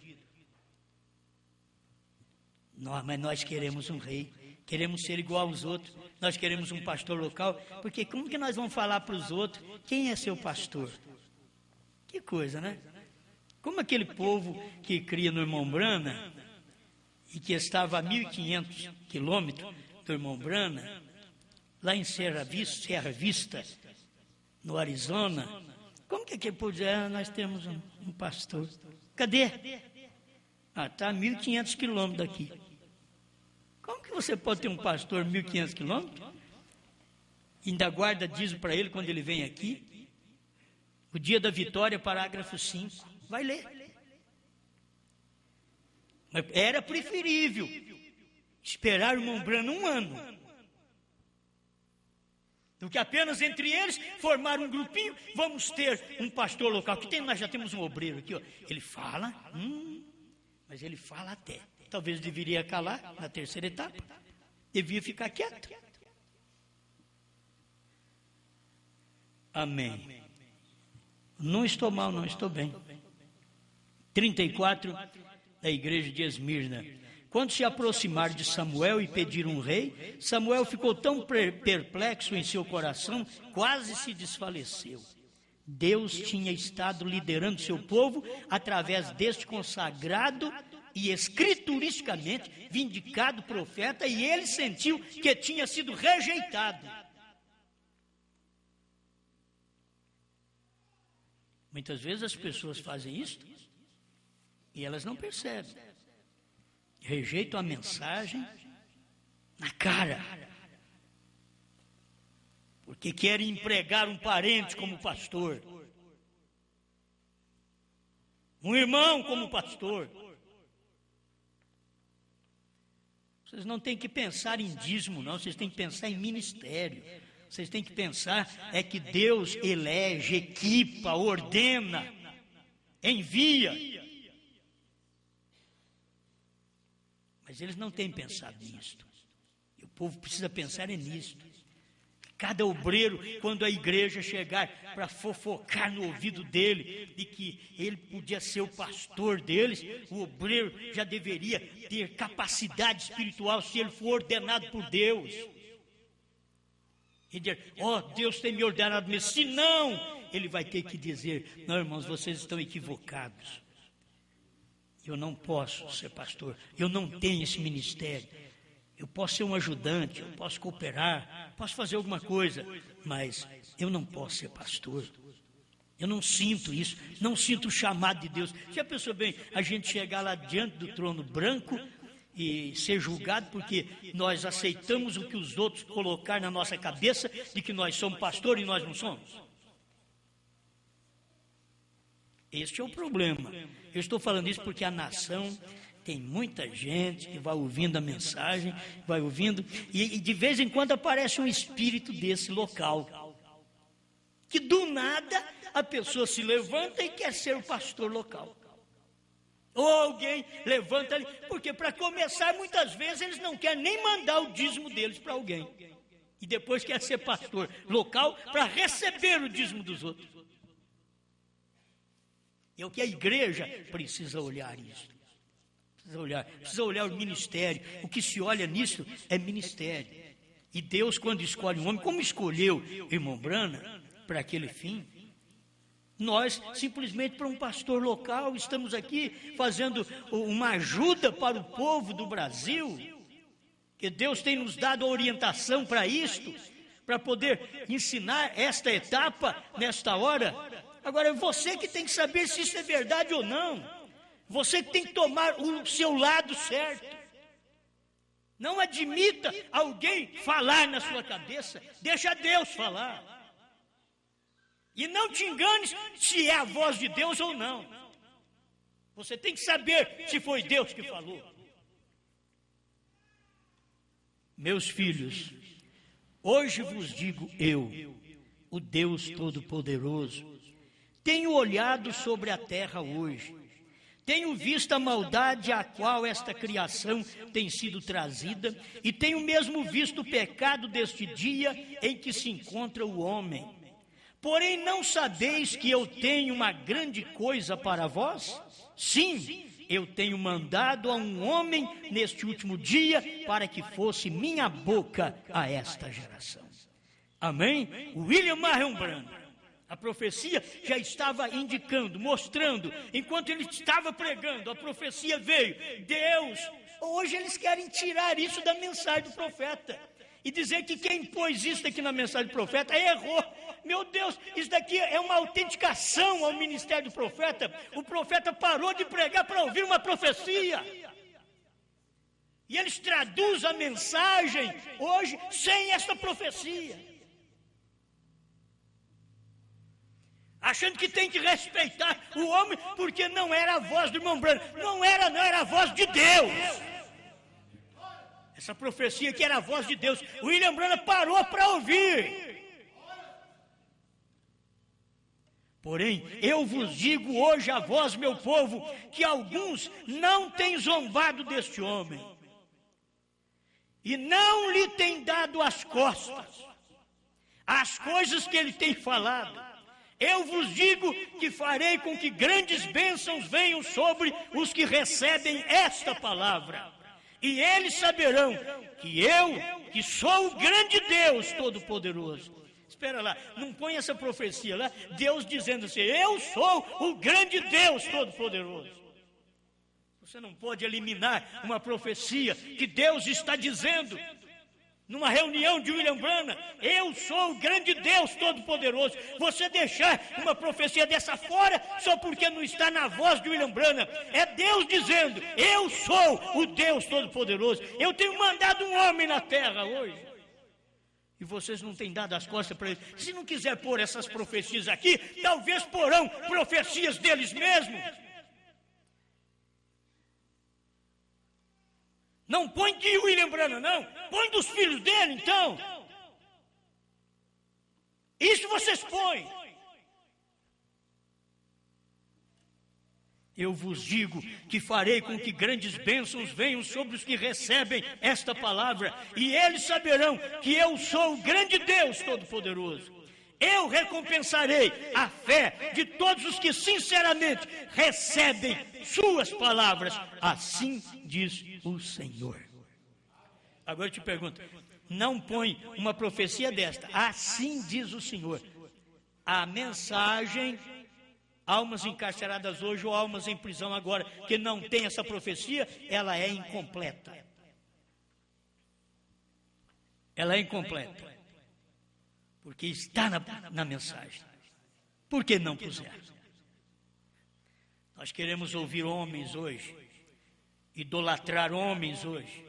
Mas nós queremos um rei, queremos ser igual aos outros, nós queremos um pastor local, porque como que nós vamos falar para os outros quem é seu pastor? Que coisa, né? Como aquele povo que cria no irmão Branham e que estava a 1.500 quilômetros do irmão Branham, lá em Serra Vista, no Arizona, como que aquele povo diz, nós temos um pastor? Cadê? Está a 1.500 quilômetros daqui. Como que você pode ter um pastor a 1.500 quilômetros? Ainda guarda dízimo para ele quando ele vem aqui. O dia da vitória, parágrafo 5. Vai ler. Mas era preferível esperar o irmão Branham 1 ano, do que apenas entre eles formar um grupinho. Vamos ter um pastor local, nós já temos um obreiro aqui, ó. Ele fala, mas ele fala até. Talvez deveria calar na terceira etapa, devia ficar quieto. Amém. Não estou mal, não estou bem. 34 da igreja de Esmirna. Quando se aproximaram de Samuel e pediram um rei, Samuel ficou tão perplexo em seu coração, quase se desfaleceu. Deus tinha estado liderando seu povo através deste consagrado e escrituristicamente vindicado profeta, e ele sentiu que tinha sido rejeitado. Muitas vezes as pessoas fazem isso e elas não percebem. Rejeitam a mensagem na cara, porque querem empregar um parente como pastor, um irmão como pastor. Vocês não têm que pensar em dízimo, não. Vocês têm que pensar em ministério. Vocês têm que pensar que Deus elege, equipa, ordena, envia. Mas eles não têm pensado nisto. E o povo precisa pensar nisto. Cada obreiro, quando a igreja chegar para fofocar no ouvido dele, de que ele podia ser o pastor deles, o obreiro já deveria ter capacidade espiritual se ele for ordenado por Deus. E dizer, Deus tem me ordenado mesmo. Se não, ele vai ter que dizer, não, irmãos, vocês estão equivocados. Eu não posso ser pastor, eu não tenho esse ministério. Eu posso ser um ajudante, eu posso cooperar, posso fazer alguma coisa, mas eu não posso ser pastor. Eu não sinto isso, não sinto o chamado de Deus. Já pensou bem, a gente chegar lá diante do trono branco e ser julgado porque nós aceitamos o que os outros colocaram na nossa cabeça de que nós somos pastor e nós não somos? Este é o problema. Eu estou falando isso porque a nação tem muita gente que vai ouvindo a mensagem, vai ouvindo, e de vez em quando aparece um espírito desse local, que do nada a pessoa se levanta e quer ser o pastor local. Ou alguém levanta ali, porque para começar, muitas vezes eles não querem nem mandar o dízimo deles para alguém. E depois quer ser pastor local para receber o dízimo dos outros. É o que a igreja precisa olhar isso. Precisa olhar o ministério. O que se olha nisso é ministério. E Deus, quando escolhe um homem, como escolheu o irmão Branham para aquele fim, nós, simplesmente para um pastor local, estamos aqui fazendo uma ajuda para o povo do Brasil, que Deus tem nos dado a orientação para isto, para poder ensinar esta etapa nesta hora. Agora é você que tem que saber se isso é verdade ou não. Você que tem que tomar o seu lado certo. Não admita alguém falar na sua cabeça. Deixa Deus falar. E não te enganes se é a voz de Deus ou não. Você tem que saber se foi Deus que falou. Meus filhos, hoje vos digo eu, o Deus Todo-Poderoso, tenho olhado sobre a terra hoje, tenho visto a maldade a qual esta criação tem sido trazida, e tenho mesmo visto o pecado deste dia em que se encontra o homem. Porém, não sabeis que eu tenho uma grande coisa para vós? Sim, eu tenho mandado a um homem neste último dia para que fosse minha boca a esta geração. Amém? William Marion Branham. A profecia já estava indicando, mostrando, enquanto ele estava pregando, a profecia veio. Deus, hoje eles querem tirar isso da mensagem do profeta e dizer que quem pôs isso aqui na mensagem do profeta errou. Meu Deus, isso daqui é uma autenticação ao ministério do profeta. O profeta parou de pregar para ouvir uma profecia. E eles traduzem a mensagem hoje sem essa profecia. achando que tem que respeitar o homem, porque não era a voz do irmão Branham. Não era a voz de Deus. Essa profecia que era a voz de Deus, William Branham parou para ouvir. Porém, eu vos digo hoje a vós, meu povo, que alguns não têm zombado deste homem, e não lhe têm dado as costas, as coisas que ele tem falado. Eu vos digo que farei com que grandes bênçãos venham sobre os que recebem esta palavra. E eles saberão que eu, que sou o grande Deus Todo-Poderoso. Espera lá, não põe essa profecia lá, Deus dizendo assim, eu sou o grande Deus Todo-Poderoso. Você não pode eliminar uma profecia que Deus está dizendo. Numa reunião de William Branham, eu sou o grande Deus Todo-Poderoso. Você deixar uma profecia dessa fora só porque não está na voz de William Branham. É Deus dizendo, eu sou o Deus Todo-Poderoso. Eu tenho mandado um homem na terra hoje. E vocês não têm dado as costas para ele. Se não quiser pôr essas profecias aqui, talvez porão profecias deles mesmos. Não põe de William Branham, não. Põe dos filhos dele, então. Isso vocês põem. Eu vos digo que farei com que grandes bênçãos venham sobre os que recebem esta palavra, e eles saberão que eu sou o grande Deus Todo-Poderoso. Eu recompensarei a fé de todos os que sinceramente recebem suas palavras. Assim diz o Senhor. Agora eu te pergunto, não põe uma profecia desta. Assim diz o Senhor. A mensagem, almas encarceradas hoje ou almas em prisão agora, que não tem essa profecia, ela é incompleta. Ela é incompleta. Porque está na mensagem. Por que não puser? Nós queremos ouvir homens hoje, idolatrar homens hoje.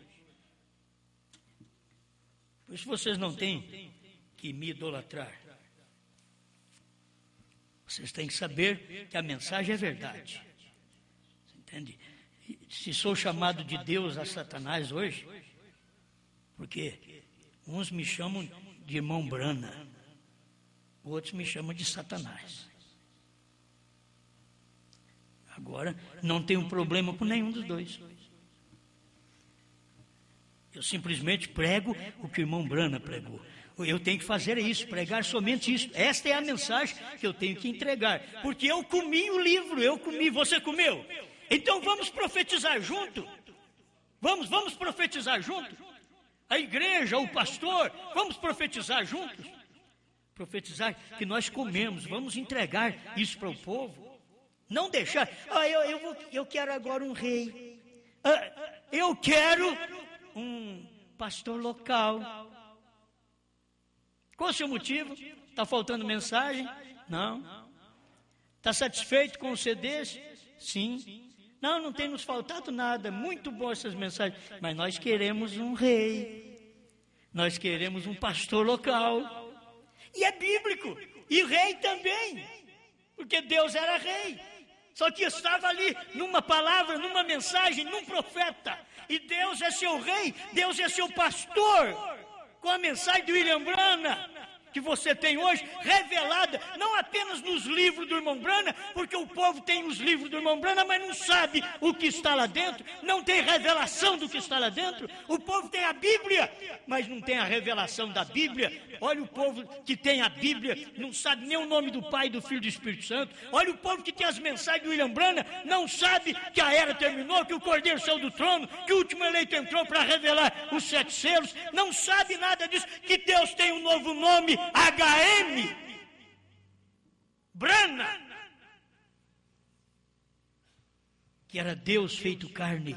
Por isso vocês não têm que me idolatrar. Vocês têm que saber que a mensagem é verdade. Você entende? Se sou chamado de Deus a Satanás hoje, porque uns me chamam de irmão Branham, outros me chamam de Satanás. Agora, não tenho problema com nenhum dos dois. Eu simplesmente prego o que o irmão Branham pregou. Eu tenho que fazer isso, pregar somente isso. Esta é a mensagem que eu tenho que entregar. Porque eu comi o livro, eu comi, você comeu. Então vamos profetizar junto. Vamos profetizar junto. A igreja, o pastor, vamos profetizar juntos. Profetizar que nós comemos, vamos entregar isso para o povo. Não deixar, eu quero agora um rei. Eu quero um pastor local. Qual o seu motivo? Está faltando mensagem? Não. Está satisfeito com os CDs? Sim. Não tem nos faltado nada. Muito bom essas mensagens. Mas nós queremos um rei. Nós queremos um pastor local. E é bíblico. E rei também. Porque Deus era rei. Só que estava ali numa palavra, numa mensagem, num profeta. E Deus é seu rei. Deus é seu pastor. Com a mensagem de William Branham, que você tem hoje, revelada, não apenas nos livros do irmão Branham, porque o povo tem os livros do irmão Branham, mas não sabe o que está lá dentro, não tem revelação do que está lá dentro. O povo tem a Bíblia, mas não tem a revelação da Bíblia. Olha o povo que tem a Bíblia, não sabe nem o nome do Pai, do Filho e do Espírito Santo. Olha o povo que tem as mensagens do William Branham, não sabe que a era terminou, que o Cordeiro saiu do trono, que o último eleito entrou para revelar os 7 selos, não sabe nada disso, que Deus tem um novo nome, HM Branham, que era Deus feito carne.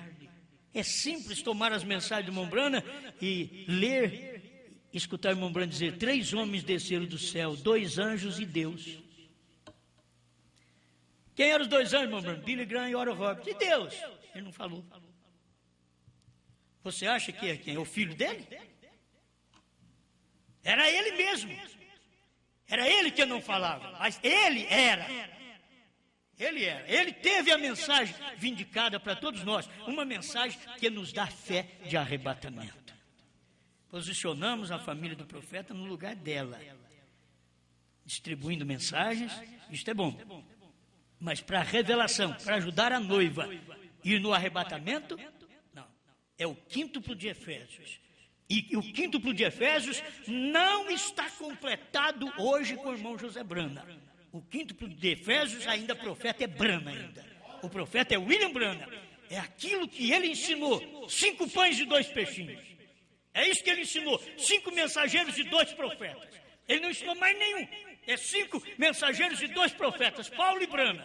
É simples tomar as mensagens do irmão Branham e ler, escutar o irmão Branham dizer: 3 homens desceram do céu, 2 anjos e Deus. Quem eram os 2 anjos, irmão Branham? Billy Graham e Oral Roberts. E Deus? Ele não falou. Você acha que é quem? É o filho dele? Era ele mesmo. Era ele que não falava, mas ele era. Ele era. Ele teve a mensagem vindicada para todos nós. Uma mensagem que nos dá fé de arrebatamento. Posicionamos a família do profeta no lugar dela. Distribuindo mensagens, isto é bom. Mas para revelação, para ajudar a noiva ir no arrebatamento, não. É o quíntuplo de Efésios. E o quíntuplo de Efésios não está completado hoje com o irmão José Brana. O quíntuplo de Efésios ainda profeta é Brana ainda. O profeta é William Brana. É aquilo que ele ensinou. 5 pães e 2 peixinhos. É isso que ele ensinou. 5 mensageiros e 2 profetas. Ele não ensinou mais nenhum. É 5 mensageiros e 2 profetas. Paulo e Brana.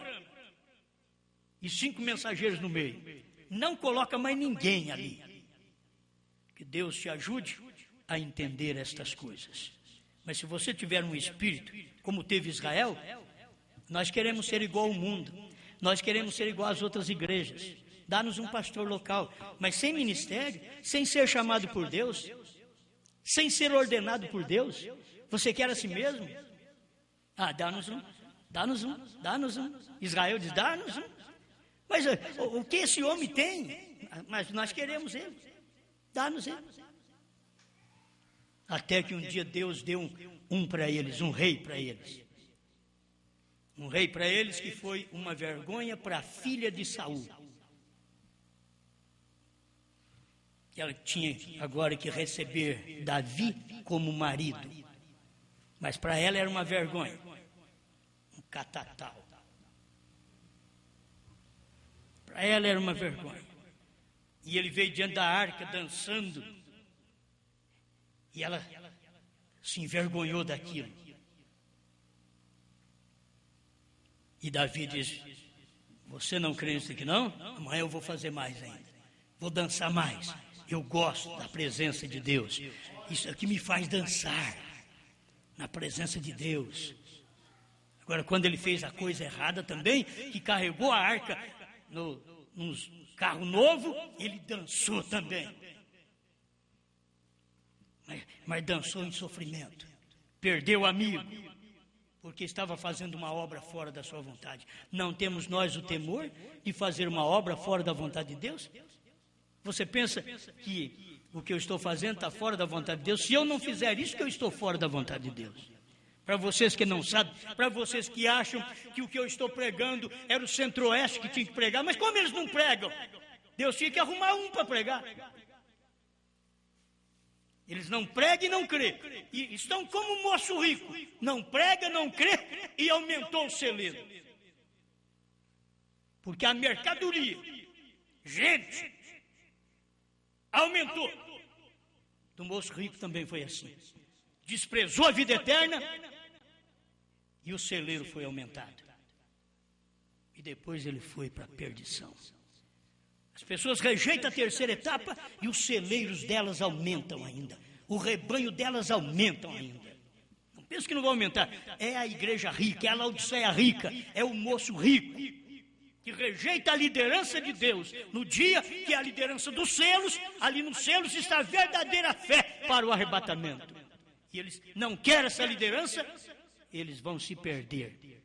E 5 mensageiros no meio. Não coloca mais ninguém ali. Que Deus te ajude a entender estas coisas. Mas se você tiver um espírito, como teve Israel, nós queremos ser igual ao mundo. Nós queremos ser igual às outras igrejas. Dá-nos um pastor local, mas sem ministério, sem ser chamado por Deus, sem ser ordenado por Deus. Você quer a si mesmo? Ah, dá-nos um. Israel diz, dá-nos um. Mas o que esse homem tem? Mas nós queremos ele. Dá-nos ele. Até que um dia Deus deu um para eles, um rei para eles. Um rei para eles que foi uma vergonha para a filha de Saul. Ela tinha agora que receber Davi como marido. Mas para ela era uma vergonha. Um catatal. Para ela era uma vergonha. E ele veio diante da arca dançando. E ela se envergonhou daquilo. E Davi diz, você não crê nisso aqui não? Amanhã eu vou fazer mais ainda. Vou dançar mais. Eu gosto da presença de Deus. Isso aqui me faz dançar. Na presença de Deus. Agora, quando ele fez a coisa errada também, que carregou a arca num carro novo, ele dançou também. Mas dançou em sofrimento. Perdeu amigo, porque estava fazendo uma obra fora da sua vontade. Não temos nós o temor de fazer uma obra fora da vontade de Deus? Você pensa que o que eu estou fazendo está fora da vontade de Deus? Se eu não fizer isso, que eu estou fora da vontade de Deus. Para vocês que não sabem, para vocês que acham que o que eu estou pregando era o Centro-Oeste que tinha que pregar, mas como eles não pregam? Deus tinha que arrumar um para pregar. Eles não pregam e não crê. E estão como um moço rico. Não prega, não crê e aumentou o celeiro. Porque a mercadoria, gente, aumentou. Do moço rico também foi assim. Desprezou a vida eterna e o celeiro foi aumentado. E depois ele foi para a perdição. As pessoas rejeitam a terceira etapa e os celeiros delas aumentam ainda. O rebanho delas aumentam ainda. Não pensa que não vai aumentar. É a igreja rica, é a Laodiceia rica, é o moço rico que rejeita a liderança de Deus. No dia que é a liderança dos selos, ali nos selos está a verdadeira fé para o arrebatamento. E eles não querem essa liderança, eles vão se perder.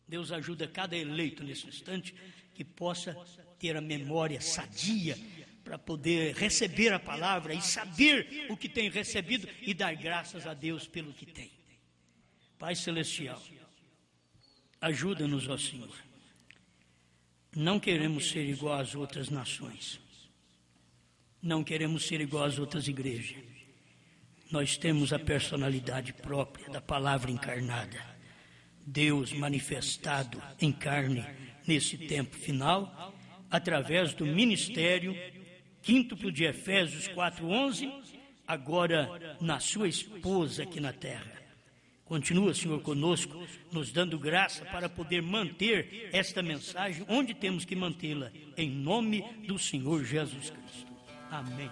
Deus ajuda cada eleito nesse instante que possa ter a memória sadia para poder receber a palavra e saber o que tem recebido e dar graças a Deus pelo que tem. Pai Celestial, ajuda-nos, ó Senhor. Não queremos ser igual às outras nações. Não queremos ser igual às outras igrejas. Nós temos a personalidade própria da palavra encarnada. Deus manifestado em carne nesse tempo final, através do ministério quíntuplo de Efésios 4:11, agora na sua esposa aqui na terra. Continua, Senhor, conosco, nos dando graça para poder manter esta mensagem onde temos que mantê-la, em nome do Senhor Jesus Cristo. Amém.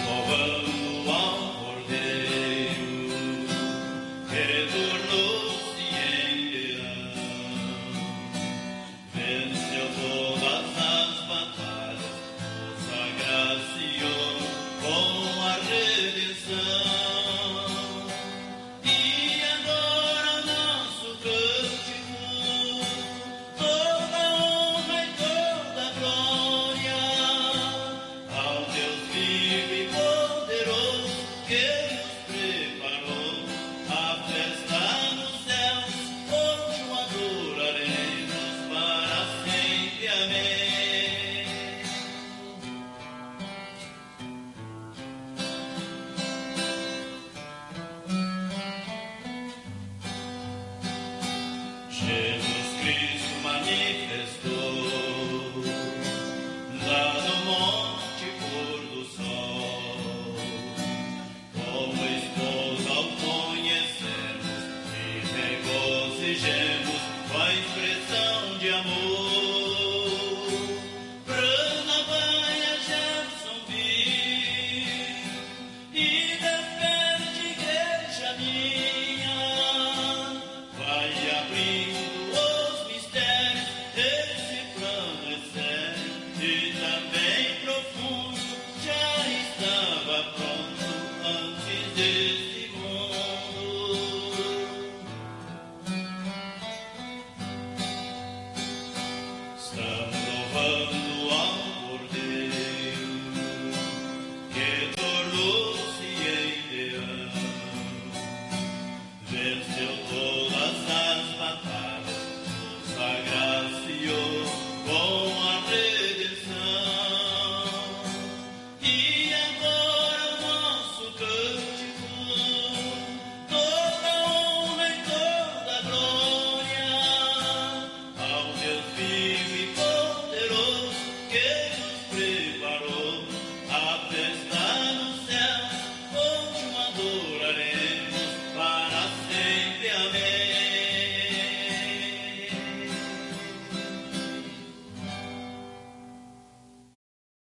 Of manifestou lá no monte pôr do sol, como esposa ao conhecermos e regozijemos.